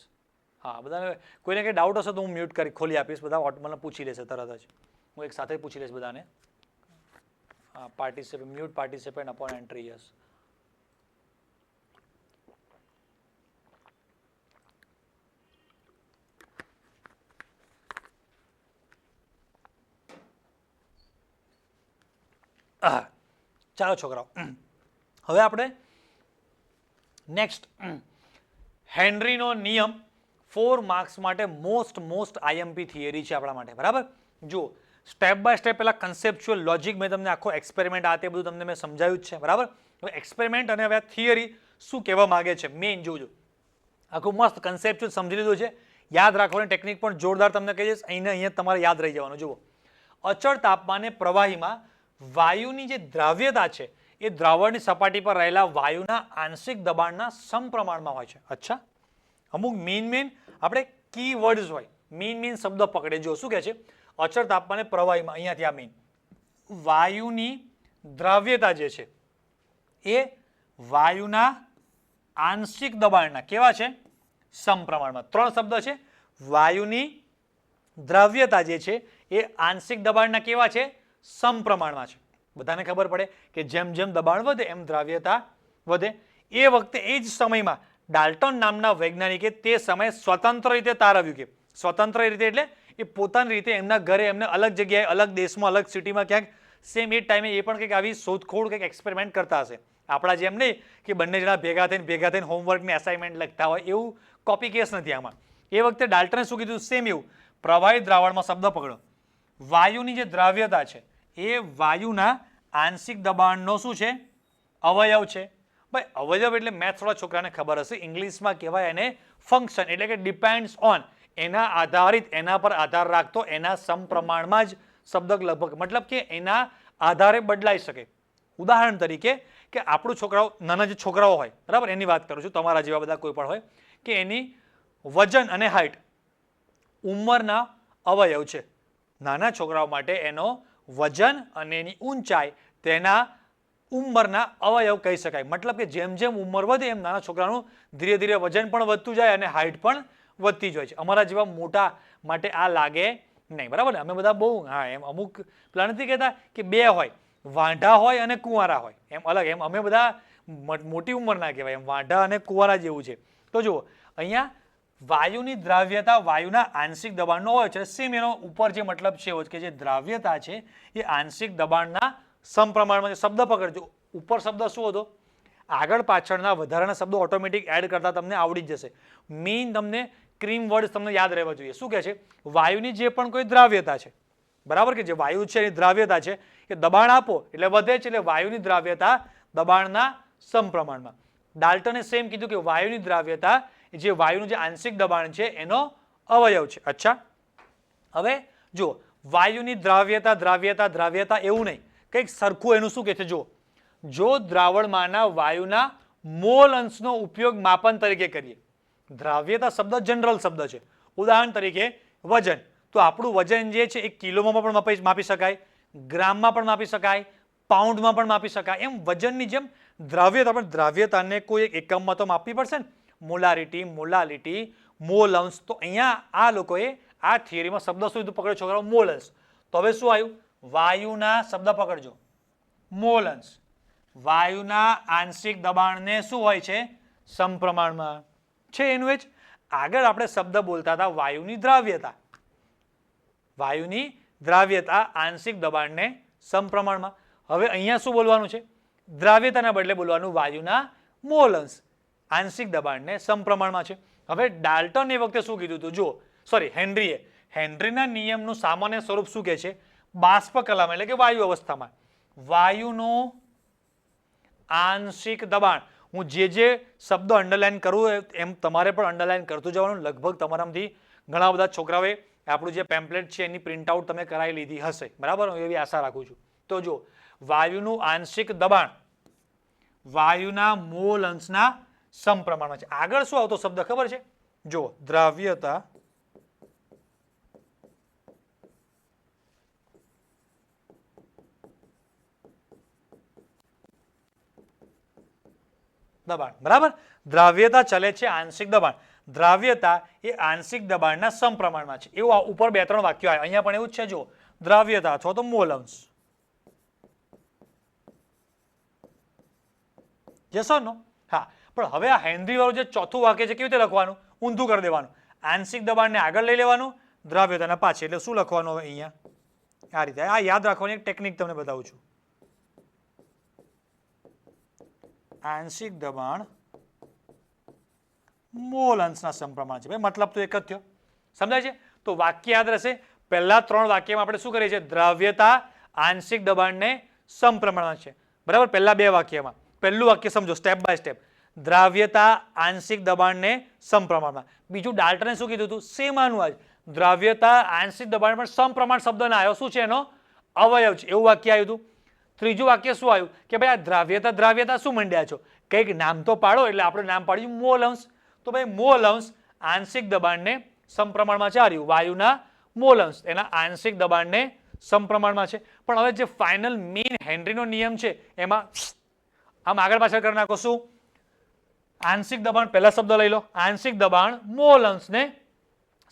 હા, બધાને કોઈને કંઈ ડાઉટ હશે તો હું મ્યુટ કરી ખોલી આપીશ, બધા મને પૂછી લેશે તરત જ. હું એક સાથે પૂછી લઈશ બધાને. હા, participate, mute participant upon entry. Yes. ચાલો છોકરાઓ, હવે આપણે નેક્સ્ટ હેનરીનો નિયમ 4 માર્ક્સ માટે મોસ્ટ આઈએમપી થિયરી છે આપણા માટે. બરાબર? જુઓ, સ્ટેપ બાય સ્ટેપ પહેલા કન્સેપ્ચ્યુઅલ લોજિક મેં તમને આખો એક્સપેરિમેન્ટ આ તે બધું તમને મેં સમજાવ્યું જ છે. બરાબર? હવે એક્સપેરિમેન્ટ અને હવે થિયરી શું કહેવા માંગે છે મેઇન જોજો. આખું મસ્ત કન્સેપ્ચ્યુઅલ સમજી લીધું છે. યાદ રાખવાની ટેકનિક પણ જોરદાર તમને કહી દઈશ. અહીંયા તમારે યાદ રહી જવાનું. જુઓ, અચળ તાપમાને પ્રવાહીમાં વાયુની જે દ્રાવ્યતા છે એ દ્રાવણની સપાટી પર રહેલા વાયુના આંશિક દબાણના સમપ્રમાણમાં હોય છે. અચ્છા, અમુક મેઇન આપણે કી વર્ડ્સ હોય, મેઇન શબ્દ પકડે. જો શું કહે છે? અચળ તાપમાને પ્રવાહીમાં, અહીંયાથી આ મેઇન વાયુની દ્રાવ્યતા જે છે એ વાયુના આંશિક દબાણના કેવા છે? સમપ્રમાણમાં. 3 શબ્દ છે. વાયુની દ્રાવ્યતા જે છે એ આંશિક દબાણના કેવા છે? સમપ્રમાણમાં છે. બધાને ખબર પડે કે જેમ જેમ દબાણ વધે એમ દ્રાવ્યતા વધે. એ વખતે એ જ સમયમાં ડાલ્ટન નામના વૈજ્ઞાનિકે તે સમયે સ્વતંત્ર રીતે તારવ્યું. કે સ્વતંત્ર રીતે એટલે એ પોતાની રીતે એમના ઘરે એમને અલગ જગ્યાએ, અલગ દેશમાં, અલગ સિટીમાં ક્યાંક સેમ એ ટાઈમે એ પણ કંઈક આવી શોધખોળ, કંઈક એક્સપેરિમેન્ટ કરતા હશે. આપણા જેમ નહીં કે બંને જણા ભેગા થઈને હોમવર્કની અસાઇનમેન્ટ લખતા હોય, એવું કોપી કેસ નથી આમાં. એ વખતે ડાલ્ટને શું કીધું? સેમ એવું. પ્રવાહી દ્રાવણમાં શબ્દ પકડો, વાયુની જે દ્રાવ્યતા છે એ વાયુના આંશિક દબાણનો શું છે? અવયવ છે. ભાઈ અવયવ એટલે મેથ્સ વાળા છોકરાને ખબર હશે, ઇંગ્લિશમાં કહેવાય એને ફંક્શન, એટલે કે ડિપેન્ડ્સ ઓન, એના આધારિત, એના પર આધાર રાખતો, એના સમપ્રમાણમાં જ શબ્દ લગભગ, મતલબ કે એના આધારે બદલાઈ શકે. ઉદાહરણ તરીકે કે આપણું છોકરાઓ, નાના જે છોકરાઓ હોય, બરાબર, એની વાત કરું છું, તમારા જેવા બધા કોઈ પણ હોય, કે એની વજન અને હાઇટ ઉંમરના અવયવ છે. નાના છોકરાઓ માટે એનો વજન અને એની ઊંચાઈ તેના ઉંમરના અવયવ કહી શકાય. મતલબ કે જેમ જેમ ઉંમર વધે એમ નાના છોકરાનું ધીરે ધીરે વજન પણ વધતું જાય અને હાઇટ પણ વધતી જ હોય છે. અમારા જેવા મોટા માટે આ લાગે નહીં. બરાબર ને? અમે બધા બહુ, હા, એમ અમુક પેલા નથી કહેતા કે 2 હોય, વાંઢા હોય અને કુંવારા હોય, એમ અલગ. એમ અમે બધા મોટી ઉંમરના કહેવાય, એમ વાંઢા અને કુંવારા જેવું છે. તો જુઓ, અહીંયા વાયુની દ્રાવ્યતા વાયુના આંશિક દબાણનો હોય છે. સેમ એનો ઉપર જે મતલબ છે કે જે દ્રાવ્યતા છે એ આંશિક દબાણના સમપ્રમાણમાં. શબ્દ પકડજો, ઉપર શબ્દ શું હતો? આગળ પાછળના વધારાના શબ્દો ઓટોમેટિક એડ કરતા તમને આવડી જ જશે. મેઇન તમને ક્રીમ વર્ડ તમને યાદ રહેવા જોઈએ. શું કહે છે? વાયુની જે પણ કોઈ દ્રાવ્યતા છે, બરાબર, કે જે વાયુ છે એની દ્રાવ્યતા છે કે દબાણ આપો એટલે વધે છે, એટલે વાયુની દ્રાવ્યતા દબાણના સમપ્રમાણમાં. ડાલ્ટને સેમ કીધું કે વાયુની દ્રાવ્યતા જે વાયુનું જે આંશિક દબાણ છે એનો અવયવ છે. અચ્છા, હવે જો વાયુની દ્રાવ્યતા એવું નહીં, કંઈક સરખું એનું શું કહે છે? જો દ્રાવણમાંના વાયુના મોલ અંશનો ઉપયોગ માપન તરીકે કરીએ. દ્રાવ્યતા શબ્દ જનરલ શબ્દ છે. ઉદાહરણ તરીકે વજન, તો આપણું વજન જે છે એ કિલોમાં પણ માપી શકાય, ગ્રામમાં પણ માપી શકાય, પાઉન્ડમાં પણ માપી શકાય. એમ વજનની જેમ દ્રાવ્યતા, પણ દ્રાવ્યતાને કોઈ એક એકમમાં તો માપવી પડશે ને. મોલારિટી, મોલાલિટી, મોલ અંશ. તો અહીંયા આ લોકોએ આ થિયરીમાં શબ્દ શું પકડ્યો છોકરાઓ? મોલ અંશ. તો હવે શું આવ્યું? વાયુના શબ્દ પકડજો, મોલ અંશ. વાયુના આંશિક દબાણને શું હોય છે? સમપ્રમાણમાં છે એનું જ. આગળ આપણે શબ્દ બોલતા હતા વાયુની દ્રાવ્યતા. વાયુની દ્રાવ્યતા આંશિક દબાણને સમપ્રમાણમાં. હવે અહીંયા શું બોલવાનું છે? દ્રાવ્યતાના બદલે બોલવાનું વાયુના મોલ અંશ. આંશિક દબાણને સમપ્રમાણમાં છે. હવે ડાલ્ટન એ વખતે શું કીધું હતું? જો સોરી હેનરીના નિયમનું સામાન્ય સ્વરૂપ શું કહે છે? બાષ્પ કલામાં એટલે કે વાયુ અવસ્થામાં વાયુનું આંશિક દબાણ. હું જે શબ્દ અંડરલાઈન કરું એમ તમારે પણ અંડરલાઈન કરતું જવાનું. લગભગ તમારામાંથી ઘણા બધા છોકરાઓએ આપણું જે પેમ્પલેટ છે એની પ્રિન્ટ આઉટ તમે કરાવી લીધી હશે, બરાબર? હું એવી આશા રાખું છું. તો જો વાયુનું આંશિક દબાણ વાયુના મોલ અંશના સમપ્રમાણમાં છે. આગળ શું આવતો શબ્દ ખબર છે? જો દ્રાવ્યતા દબાણ, બરાબર? દ્રાવ્યતા ચલે છે આંશિક દબાણ. દ્રાવ્યતા એ આંશિક દબાણના સમપ્રમાણમાં છે. એવું ઉપર 2-3 વાક્યો આવે. અહીંયા પણ એવું જ છે. જો દ્રાવ્યતા અથવા તો મોલ અંશ. યસ ઓર નો? હા. પણ હવે આ હેનરી વાળું જે ચોથું વાક્ય છે કેવી રીતે લખવાનું? ઊંધું કરી દેવાનું. આંશિક દબાણને આગળ લઈ લેવાનું, દ્રાવ્યતાના પાછળ. એટલે શું લખવાનું હવે અહીંયા? આ રીતે. આ યાદ રાખવાની એક ટેકનિક તમને બતાવું છું. આંશિક દબાણ મોલ અંશના સમપ્રમાણ છે. ભાઈ મતલબ તો એક જ થયો. સમજાય છે? તો વાક્ય યાદ રહેશે. પહેલા 3 વાક્યમાં આપણે શું કરીએ છીએ? દ્રાવ્યતા આંશિક દબાણને સમપ્રમાણમાં છે, બરાબર? પહેલા 2 વાક્યમાં. પહેલું વાક્ય સમજો સ્ટેપ બાય સ્ટેપ. દ્રાવ્યતા આંશિક દબાણને સમપ્રમાણમાં. બીજું ડાલ્ટને શું કીધું હતું? સેમ આનું આજ. દ્રાવ્યતા આંશિક દબાણ પણ સમપ્રમાણ શબ્દ ના આવ્યો. શું છે એનો? અવયવ છે. એવું વાક્ય આવ્યું હતું. ત્રીજું વાક્ય શું આવ્યું? કે ભાઈ આ દ્રાવ્યતા શું મંડ્યા છો? કંઈક નામ તો પાડો. એટલે આપણે નામ પાડ્યું મોલ અંશ. તો ભાઈ મોલ અંશ આંશિક દબાણને સમપ્રમાણમાં છે. આ વાયુના મોલ અંશ એના આંશિક દબાણને સમપ્રમાણમાં છે. પણ હવે જે ફાઇનલ મેઇન હેનરીનો નિયમ છે એમાં આમ આગળ પાછળ કરી નાખો. શું? આંશિક દબાણ પહેલા શબ્દ લઈ લો. આંશિક દબાણ મોલ અંશને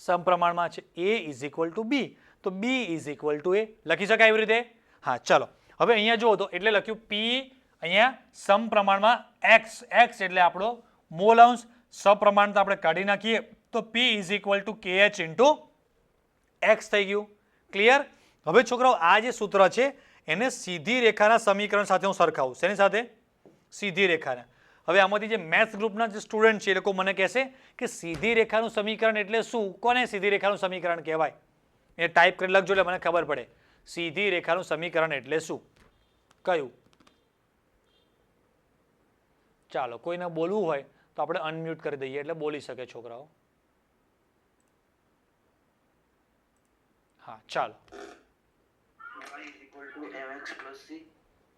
સમપ્રમાણમાં છે. A = B. તો B = A લખી શકાય એવી રીતે? હા, ચલો. હવે અહીંયા જુઓ તો એટલે લખ્યું P અહીંયા સમપ્રમાણમાં x. x એટલે આપણો મોલ અંશ. સપ્રમાણતા આપણે કાઢી નાખીએ તો P = KH × x થઈ ગયું. ક્લિયર? હવે છોકરાઓ આ જે સૂત્ર છે એને સીધી રેખાના સમીકરણ સાથે હું સરખાવું. શેની સાથે? સીધી રેખાના. હવે આમાંથી જે મેથ્સ ગ્રુપના જે સ્ટુડન્ટ છે એ લોકો મને કહેશે કે સીધી રેખાનું સમીકરણ એટલે શું? કોને સીધી રેખાનું સમીકરણ કહેવાય? એ ટાઈપ કરી લખજો એટલે મને ખબર પડે. સીધી રેખાનું સમીકરણ એટલે શું? કયું? ચાલો, કોઈને બોલવું હોય તો આપણે અનમ્યુટ કરી દઈએ એટલે બોલી શકે છોકરાઓ. હા, ચાલો.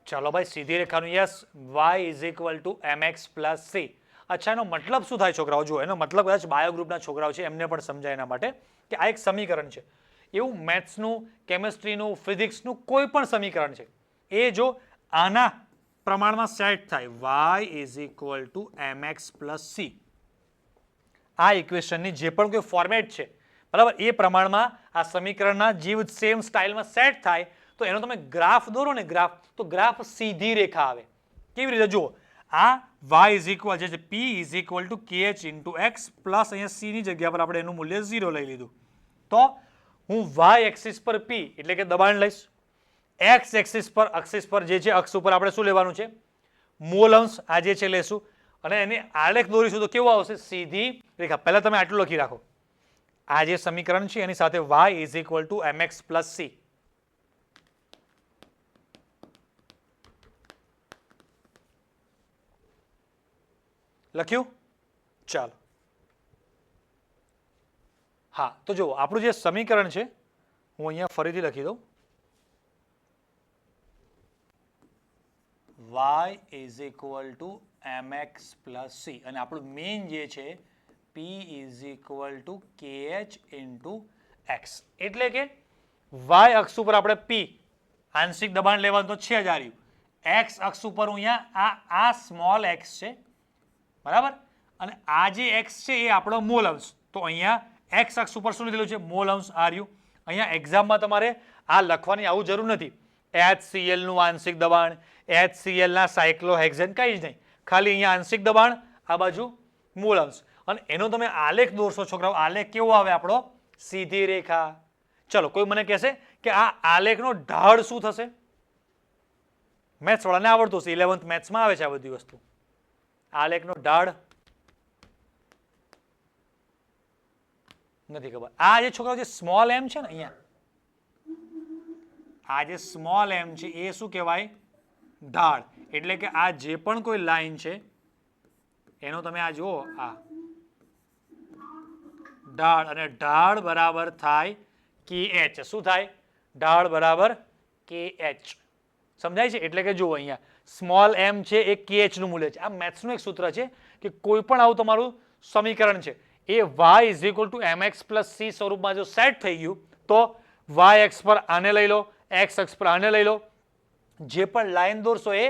ચાલો ભાઈ, સીધી રેખાનું યસ, y = mx + c. અચ્છા, એનો મતલબ શું થાય છોકરાઓ? જો એનો મતલબ કદાચ બાયો ગ્રુપના છોકરાઓ છે એમને પણ સમજાય એના માટે કે આ એક સમીકરણ છે. એવું મેથ્સનું, કેમેસ્ટ્રીનું, ફિઝિક્સનું કોઈ પણ સમીકરણ છે એ જો આના પ્રમાણમાં સેટ થાય y = mx + c, આ ઇક્વેશનની જે પણ કોઈ ફોર્મેટ છે, બરાબર, એ પ્રમાણમાં આ સમીકરણના જીવ સેમ સ્ટાઇલમાં સેટ થાય તો એનો તમે ગ્રાફ દોરો ને, ગ્રાફ, તો ગ્રાફ સીધી રેખા આવે. કેવી રીતે? જુઓ, આ y જે P = KH × x પ્લસ અહીંયા c ની જગ્યા પર આપણે એનું મૂલ્ય 0 લઈ લીધું. તો હું y એક્સિસ પર P એટલે કે દબાણ લઈશ. x એક્સિસ પર જે છે અક્ષ ઉપર આપણે શું લેવાનું છે? મોલ અંશ. આ જે છે લેશું અને એની આલેખ દોરીશું તો કેવું આવશે? સીધી રેખા. પહેલા તમે આટલું લખી રાખો. આ જે સમીકરણ છે એની સાથે y = mx + c. લખ્યું? ચાલો. હા, તો જુઓ આપણું જે સમીકરણ છે હું અહીંયા ફરીથી લખી દઉં. y = mx + c અને આપણું મેઇન જે છે P = KH × x. એટલે કે y અક્ષ ઉપર આપણે P આંશિક દબાણ લેવાનું તો છે જ આ રહ્યું. x અક્ષ ઉપર અહીંયા આ સ્મોલ x છે, બરાબર, અને આ જે x છે એ આપણો મોલ અંશ. તો અહીંયા x અક્ષ ઉપર શું લીધેલું છે? મોલ અંશ. આ રહ્યું. અહીંયા એક્ઝામમાં તમારે આ લખવાની આવું જરૂર નથી. HCl નું આંશિક દબાણ, HCl ના સાયક્લોહેક્સેન, કંઈ જ નહીં. ખાલી અહીંયા આંશિક દબાણ, આ બાજુ મોલ અંશ. અને એનો તમે આલેખ દોરશો છોકરાઓ, આલેખ કેવો આવે આપણો? સીધી રેખા. ચલો, કોઈ મને કહેશે કે આ આલેખનો ઢાળ શું થશે? મેથ્સ વાળાને આવડતું હશે, 11th મેથ્સમાં આવે છે આ બધી વસ્તુ. આલેખનો ઢાળ નથી ખબર. આ જે છોકરાઓ જે સ્મોલ એમ છે ને અહીંયા, આ જે સ્મોલ એમ છે એ શું કહેવાય? ઢાળ. એટલે કે આ જે પણ કોઈ લાઈન છે એનો તમે આ જુઓ, આ ઢાળ, અને ઢાળ બરાબર થાય KH. શું થાય? ઢાળ બરાબર KH. સમજાય છે? એટલે કે જુઓ અહીંયા સ્મોલ એમ છે એ KH નું મૂલ્ય છે. આ મેથ્સનું એક સૂત્ર છે કે કોઈ પણ આવું તમારું સમીકરણ છે એ y is equal to mx plus c સ્વરૂપમાં જો સેટ થઈ ગયું તો y અક્ષ પર આને લઈ લો, x અક્ષ પર આને લઈ લો, જે પણ લાઈન દોરશો એ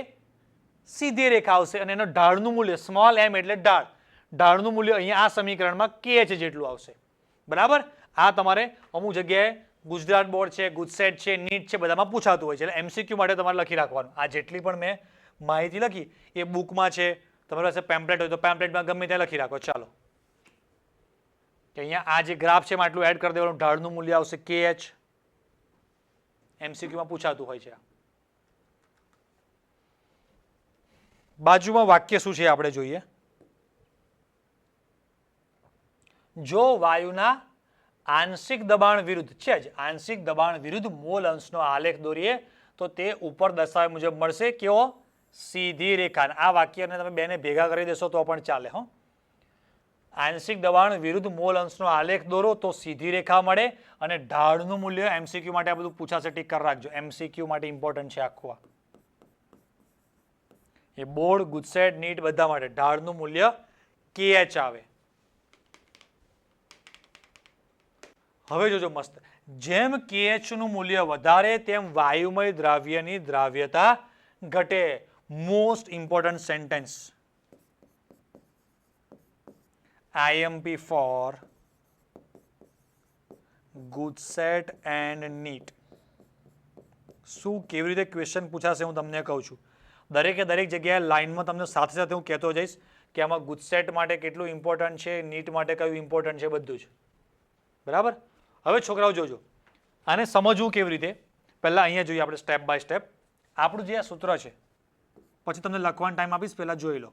સીધી રેખા આવશે અને એનો ઢાળનું મૂલ્ય સ્મોલ એમ એટલે ઢાળ, ઢાળનું મૂલ્ય અહીંયા આ સમીકરણમાં KH જેટલું આવશે. બરાબર? આ તમારે અમુક જગ્યાએ ગુજરાત બોર્ડ છે, ગુજસેટ છે, નીટ છે, બધામાં પૂછાતું હોય છે. એટલે MCQ માટે તમારે લખી રાખવાનું. આ જેટલી પણ મેં માહિતી લખી એ બુકમાં છે, તમારી પાસે પેમ્પલેટ હોય તો પેમ્પલેટમાં ગમે ત્યાં લખી રાખો. ચાલો, કે અહીંયા આ જે ગ્રાફ છે એમાં આટલું એડ કરી દેવાનું, ઢાળનું મૂલ્ય આવશે KH. MCQ માં પૂછાતું હોય છે. બાજુમાં વાક્ય શું છે આપણે જોઈએ. જો વાયુના આંશિક દબાણ વિરુદ્ધ છે જ, આંશિક દબાણ વિરુદ્ધ મોલ અંશનો આલેખ દોરીએ તો તે ઉપર દર્શાવ્યા મુજબ મળશે. કેવો? સીધી રેખા. આ વાક્યને તમે બેને ભેગા કરી દેશો તો પણ ચાલે. હો, આંશિક દબાણ વિરુદ્ધ મોલ અંશનો આલેખ દોરો તો સીધી રેખા મળે અને ઢાળનું મૂલ્ય MCQ માટે આ બધું પૂછાશે, ટીક કરી રાખજો. MCQ માટે ઇમ્પોર્ટન્ટ છે આખું. એ બોર્ડ, ગુજસેટ, નીટ બધા માટે ઢાળનું મૂલ્ય KH આવે. હવે જોજો મસ્ત, જેમ KH નું મૂલ્ય વધારે તેમ વાયુમય દ્રાવ્યની દ્રાવ્યતા ઘટે. Most important sentence. IMP for GUJCET and NEET. શું કેવી રીતે ક્વેશ્ચન પૂછાશે હું તમને કહું છું. દરેકે દરેક જગ્યાએ લાઈનમાં તમને સાથે સાથે હું કહેતો જઈશ કે આમાં ગુજસેટ માટે કેટલું ઇમ્પોર્ટન્ટ છે, નીટ માટે કયું ઇમ્પોર્ટન્ટ છે, બધું જ. બરાબર? હવે છોકરાઓ જોજો, આને સમજવું કેવી રીતે. પહેલા અહીંયા જોઈએ આપણે સ્ટેપ બાય સ્ટેપ. આપણું જે આ સૂત્ર છે પછી તમને લખવાનો ટાઈમ આપીશ, પહેલા જોઈ લો.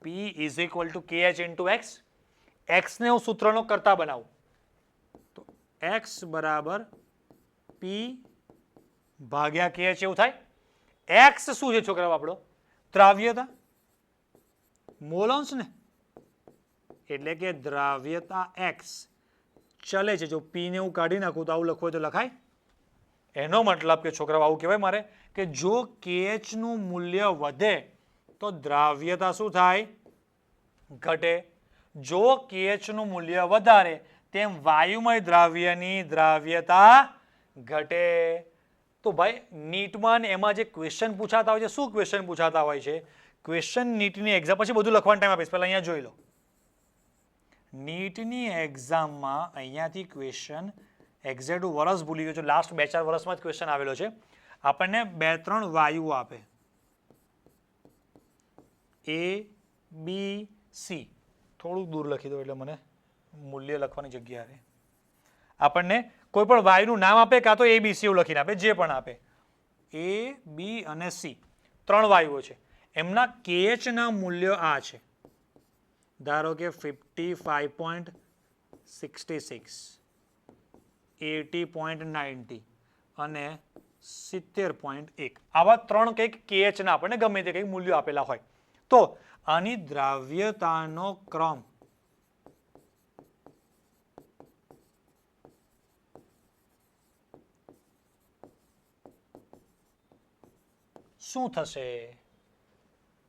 P is equal to KH into X. X ને હું સૂત્રનો કરતા બનાવું તો X બરાબર P ભાગ્યા KH એવું થાય. X શું છે છોકરાઓ? આપણો દ્રાવ્યતા, મોલ અંશ ને, એટલે કે દ્રાવ્યતા X ચલે છે. જો P ને હું કાઢી નાખું તો આવું લખવું હોય તો લખાય. એનો મતલબ કે છોકરાઓ આવું કહેવાય મારે કે જો KH નું મૂલ્ય વધે તો દ્રાવ્યતા શું થાય? ઘટે. જો KH નું મૂલ્ય વધારે તેમ વાયુમય દ્રાવ્યની દ્રાવ્યતા ઘટે. તો ભાઈ નીટમાં એમાં જે ક્વેશ્ચન પૂછાતા હોય છે, શું ક્વેશ્ચન પૂછાતા હોય છે? ક્વેશ્ચન નીટની એક્ઝામ પછી બધું લખવાનો ટાઈમ આપીશ, પહેલા અહીંયા જોઈ લો. નીટની એક્ઝામમાં અહીંયાથી ક્વેશ્ચન એક્ઝેક્ટ વર્ષ ભૂલી ગયો છું, લાસ્ટ 2-4 વર્ષમાં જ ક્વેશ્ચન આવેલો છે. આપણને 2-3 વાયુ આપે, A, B, C. થોડું દૂર લખી દો એટલે મને મૂલ્ય લખવાની જગ્યા રહે. આપણને કોઈ પણ વાયુનું નામ આપે કાં તો A, B, C એવું લખીને આપે, જે પણ આપે. A, B અને C 3 વાયુઓ છે. એમના KH ના મૂલ્ય આ છે. ધારો કે 55.66, 80.90 અને 70.1. આવા 3 કંઈક KH ના આપણને ગમે તે કંઈક મૂલ્યો આપેલા હોય તો આની દ્રાવ્યતાનો ક્રમ શું થશે?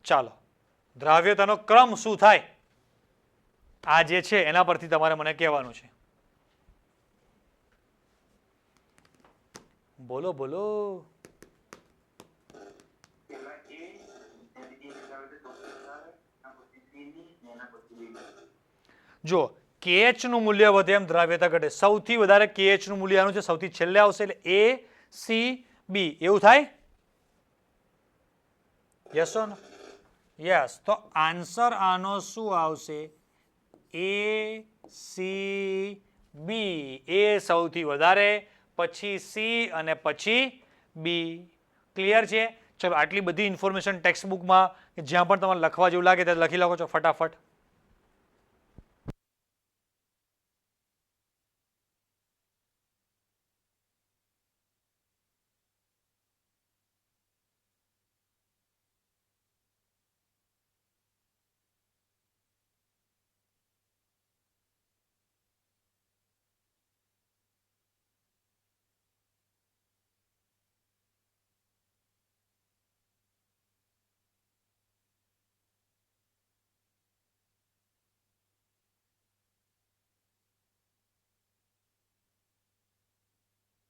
ચાલો, દ્રાવ્યતાનો ક્રમ શું થાય આ જે છે એના પરથી તમારે મને કહેવાનું છે. બોલો બોલો. જો KH નું મૂલ્ય વધે એમ દ્રાવ્યતા ઘટે. સૌથી વધારે KH નું મૂલ્ય આનું છે, સૌથી છેલ્લે આવશે એટલે A, C, B એવું થાય. Yes or no? યસ. તો આન્સર આનો શું આવશે? A, C, B. A સૌથી વધારે, પછી C અને પછી B. ક્લિયર છે? ચલો, આટલી બધી ઇન્ફોર્મેશન ટેક્સ્ટ બુકમાં જ્યાં પણ તમારે લખવા જેવું લાગે ત્યાં લખી લખો છો ફટાફટ.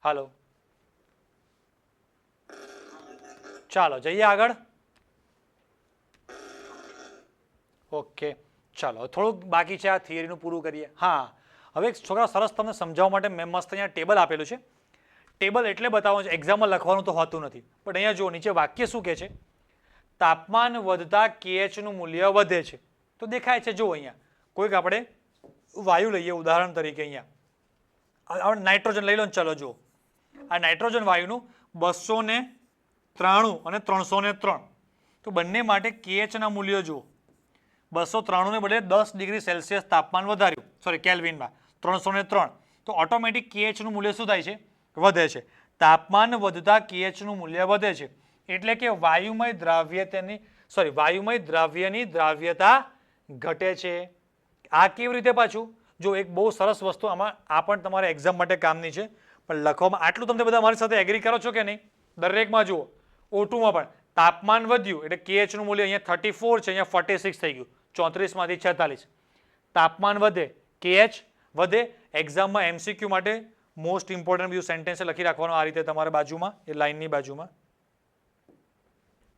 હાલો, ચાલો જઈએ આગળ. ઓકે, ચાલો થોડુંક બાકી છે આ થિયરીનું પૂરું કરીએ. હા, હવે છોકરા સરસ તમને સમજાવવા માટે મેં મસ્ત અહીંયા ટેબલ આપેલું છે. ટેબલ એટલે બતાવવાનું છે, એક્ઝામમાં લખવાનું તો હોતું નથી, પણ અહીંયા જો નીચે વાક્ય શું કહે છે? તાપમાન વધતા KH નું મૂલ્ય વધે છે. તો દેખાય છે, જો અહીંયા કોઈક આપણે વાયુ લઈએ ઉદાહરણ તરીકે, અહીંયા નાઇટ્રોજન લઈ લો ને. ચલો જુઓ, આ નાઇટ્રોજન વાયુનું 293 અને 303, તો બંને માટે KH ના મૂલ્યો જુઓ. 293 ને બદલે 10 ડિગ્રી સેલ્સિયસ તાપમાન વધાર્યું, સોરી કેલ્વિનમાં 303, તો ઓટોમેટિક KH નું મૂલ્ય શું થાય છે? વધે છે. તાપમાન વધતા KH નું મૂલ્ય વધે છે, એટલે કે વાયુમય દ્રાવ્યની દ્રાવ્યતા ઘટે છે. આ કેવી રીતે પાછું? જો એક બહુ સરસ વસ્તુ આમાં, આ પણ તમારે એક્ઝામ માટે કામની છે, પણ લખવામાં આટલું તમને બધા મારી સાથે એગ્રી કરો છો કે નહીં? દરેકમાં જુઓ, O2 માં પણ તાપમાન વધ્યું એટલે KH નું મૂલ્ય અહીંયા 34 છે, અહીંયા 46 થઈ ગયું, 34 માંથી 46. તાપમાન વધે, KH વધે. એક્ઝામમાં MCQ માટે મોસ્ટ ઇમ્પોર્ટન્ટ બીજું સેન્ટેન્સ લખી રાખવાનું આ રીતે તમારે બાજુમાં, એ લાઈનની બાજુમાં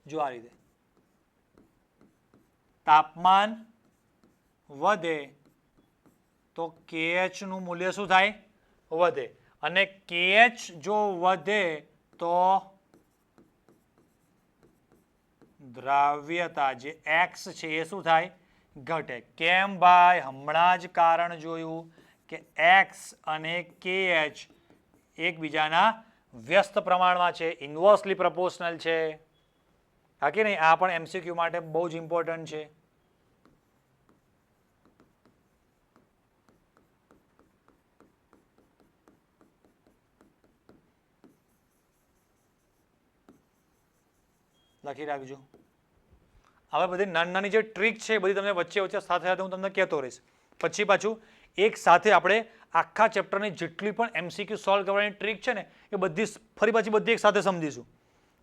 જો આ રીતે. તાપમાન વધે તો KH નું મૂલ્ય શું થાય? વધે. અને KH જો વધે તો દ્રાવ્યતા જે X છે એ શું થાય? ઘટે. કેમ ભાઈ? હમણાં જ કારણ જોયું કે X અને KH એકબીજાના વ્યસ્ત પ્રમાણમાં છે, ઇન્વર્સલી પ્રોપોર્શનલ છે. હા કે નહીં? આ પણ MCQ માટે બહુ જ ઇમ્પોર્ટન્ટ છે. લખી રાખજો. હવે બધી નાની નાની જે ટ્રીક છે બધી તમને વચ્ચે વચ્ચે સાથે સાથે હું તમને કહેતો રહીશ. પછી પાછું એક સાથે આપણે આખા ચેપ્ટરની જેટલી પણ MCQ સોલ્વ કરવાની ટ્રીક છે ને એ બધી ફરી પાછી બધી એક સાથે સમજીશું.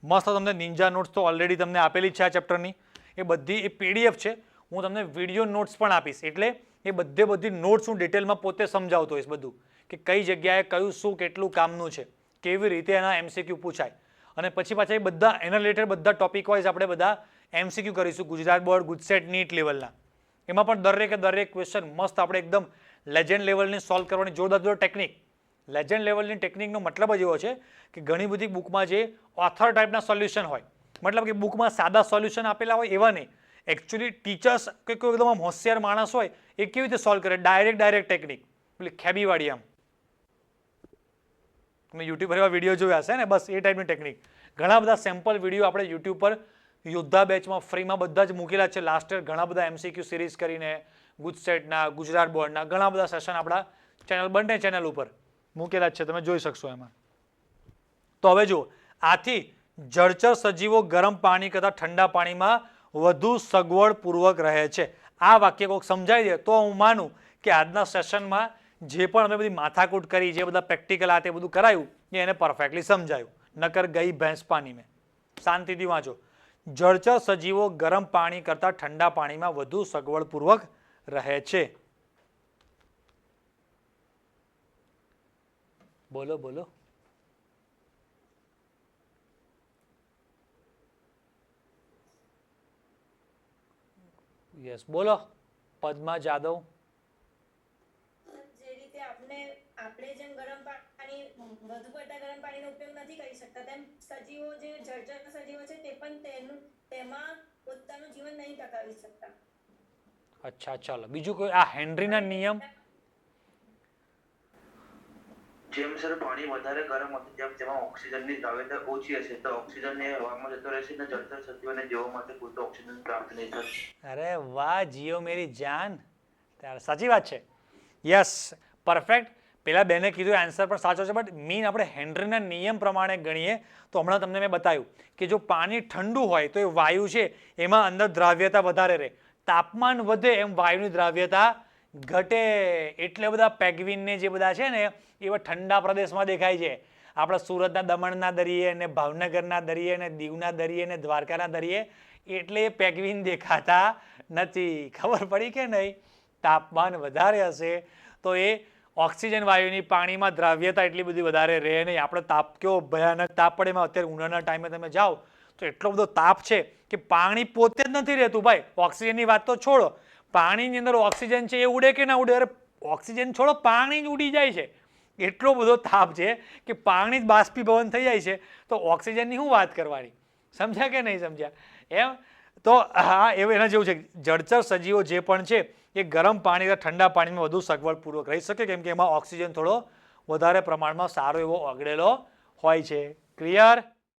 મસ્ત તમને નિંજા નોટ્સ તો ઓલરેડી તમને આપેલી છે આ ચેપ્ટરની, એ બધી એ PDF છે. હું તમને વિડીયો નોટ્સ પણ આપીશ, એટલે એ બધી નોટ્સ હું ડિટેલમાં પોતે સમજાવતો હોઈશ બધું, કે કઈ જગ્યાએ કયું શું કેટલું કામનું છે, કેવી રીતે એના MCQ પૂછાય. અને પછી પાછા એ બધા એના રિલેટેડ બધા ટોપિક વાઇઝ આપણે બધા MCQ કરીશું, ગુજરાત બોર્ડ, ગુજસેટ, નીટ લેવલના. એમાં પણ દરેક ક્વેશ્ચન મસ્ત આપણે એકદમ લેજન્ડ લેવલની સોલ્વ કરવાની જોરદાર ટેકનિક. લેજન્ડ લેવલની ટેકનિકનો મતલબ જ એવો છે કે ઘણી બધી બુકમાં જે ઓથર ટાઈપના સોલ્યુશન હોય, મતલબ કે બુકમાં સાદા સોલ્યુશન આપેલા હોય એવા નહીં, એકચ્યુઅલી ટીચર્સ કે કોઈ એકદમ આમ હોશિયાર માણસ હોય એ કેવી રીતે સોલ્વ કરે, ડાયરેક્ટ ટેકનિક, પેલી ખેબીવાળી આમ. તમે યુટ્યુબ પર એવા વિડીયો જોયા હશે ને, બસ એ ટાઈપની ટેકનિક. ઘણા બધા સેમ્પલ વિડીયો આપણે યુટ્યુબ પર યોદ્ધા બેચમાં ફ્રીમાં બધા જ મૂકેલા છે. લાસ્ટ યર ઘણા બધા MCQ સિરીઝ કરીને ગુજસેટના, ગુજરાત બોર્ડના ઘણા બધા સેશન આપણા બંને ચેનલ ઉપર મૂકેલા છે, તમે જોઈ શકશો એમાં. તો હવે જુઓ, આથી જળચર સજીવો ગરમ પાણી કરતાં ઠંડા પાણીમાં વધુ સગવડપૂર્વક રહે છે. આ વાક્ય કોઈક સમજાવી દે તો હું માનું કે આજના સેશનમાં જે પણ અમે બધી માથાકૂટ કરી, જે બધા પ્રેક્ટિકલ આ તે બધું કરાયું એ એને પરફેક્ટલી સમજાયું. નકર ગઈ ભેંસ પાણી મેં. શાંતિથી વાંચો. જળચર સજીવો ગરમ પાણી કરતાં ઠંડા પાણીમાં વધુ સગવડપૂર્વક રહે છે. બોલો બોલો. યસ, બોલો પદ્મા જાદવ. જે રીતે આપણે જેમ ગરમ પાણી વધુ પડતા ગરમ પાણીનો ઉપયોગ નથી કરી શકતા, તેમ સજીવો જે જળચર સજીવો છે તે પણ તેમાં પોતાનું જીવન નહીં ટકાવી શકતા. અચ્છા, ચાલો બીજું કોઈ આ હેનરીના નિયમ. જેમ સર પાણી વધારે ગરમ હશે તેમ તેમાં ઓક્સિજનની દ્રાવ્યતા ઓછી હશે તો ઓક્સિજન એ હવામાં જતો રહેશે અને જળચર સજીવોને જીવવા માટે પૂરતો ઓક્સિજન પ્રાપ્ત નહીં થશે. અરે વાહ જીઓ મેરી જાન, ત્યારે સાચી વાત છે. Yes, perfect. પેલા બેને કીધું આન્સર પણ સાચો છે, બટ મીન આપણે હેનરીના નિયમ પ્રમાણે ગણીએ તો હમણાં તમને મેં બતાવ્યું કે જો પાણી ઠંડુ હોય તો એ વાયુ છે એમાં અંદર દ્રાવ્યતા વધારે રહે, તાપમાન વધે એમ વાયુની દ્રાવ્યતા ઘટે. એટલે બધા પેગ્વિનને જે બધા છે ને એવા ઠંડા પ્રદેશમાં દેખાય છે. આપણા સુરતના દમણના દરિયે અને ભાવનગરના દરિયે અને દીવના દરિયે અને દ્વારકાના દરિયે એટલે પેગ્વિન દેખાતા નથી. ખબર પડી કે નહીં? તાપમાન વધારે હશે તો એ ઓક્સિજન વાયુની પાણીમાં દ્રાવ્યતા એટલી બધી વધારે રહે નહીં. આપણે તાપ કેવો ભયાનક તાપ પડે, એમાં અત્યારે ઉનાળાના ટાઈમે તમે જાઓ તો એટલો બધો તાપ છે કે પાણી પોતે જ નથી રહેતું ભાઈ. ઓક્સિજનની વાત તો છોડો, પાણીની અંદર ઓક્સિજન છે એ ઉડે કે ના ઉડે? અરે ઓક્સિજન છોડો, પાણી જ ઉડી જાય છે. એટલો બધો તાપ છે કે પાણી જ બાષ્પીભવન થઈ જાય છે, તો ઓક્સિજનની શું વાત કરવાની? સમજ્યા કે નહીં સમજ્યા? એમ તો હા, એવું એના જેવું છે. જળચર સજીવો જે પણ છે એ ગરમ પાણી અથવા ઠંડા પાણીમાં વધુ સગવડપૂર્વક રહી શકે, કેમ કે એમાં ઓક્સિજન થોડો વધારે પ્રમાણમાં સારો એવો ઓગળેલો હોય છે. ક્લિયર?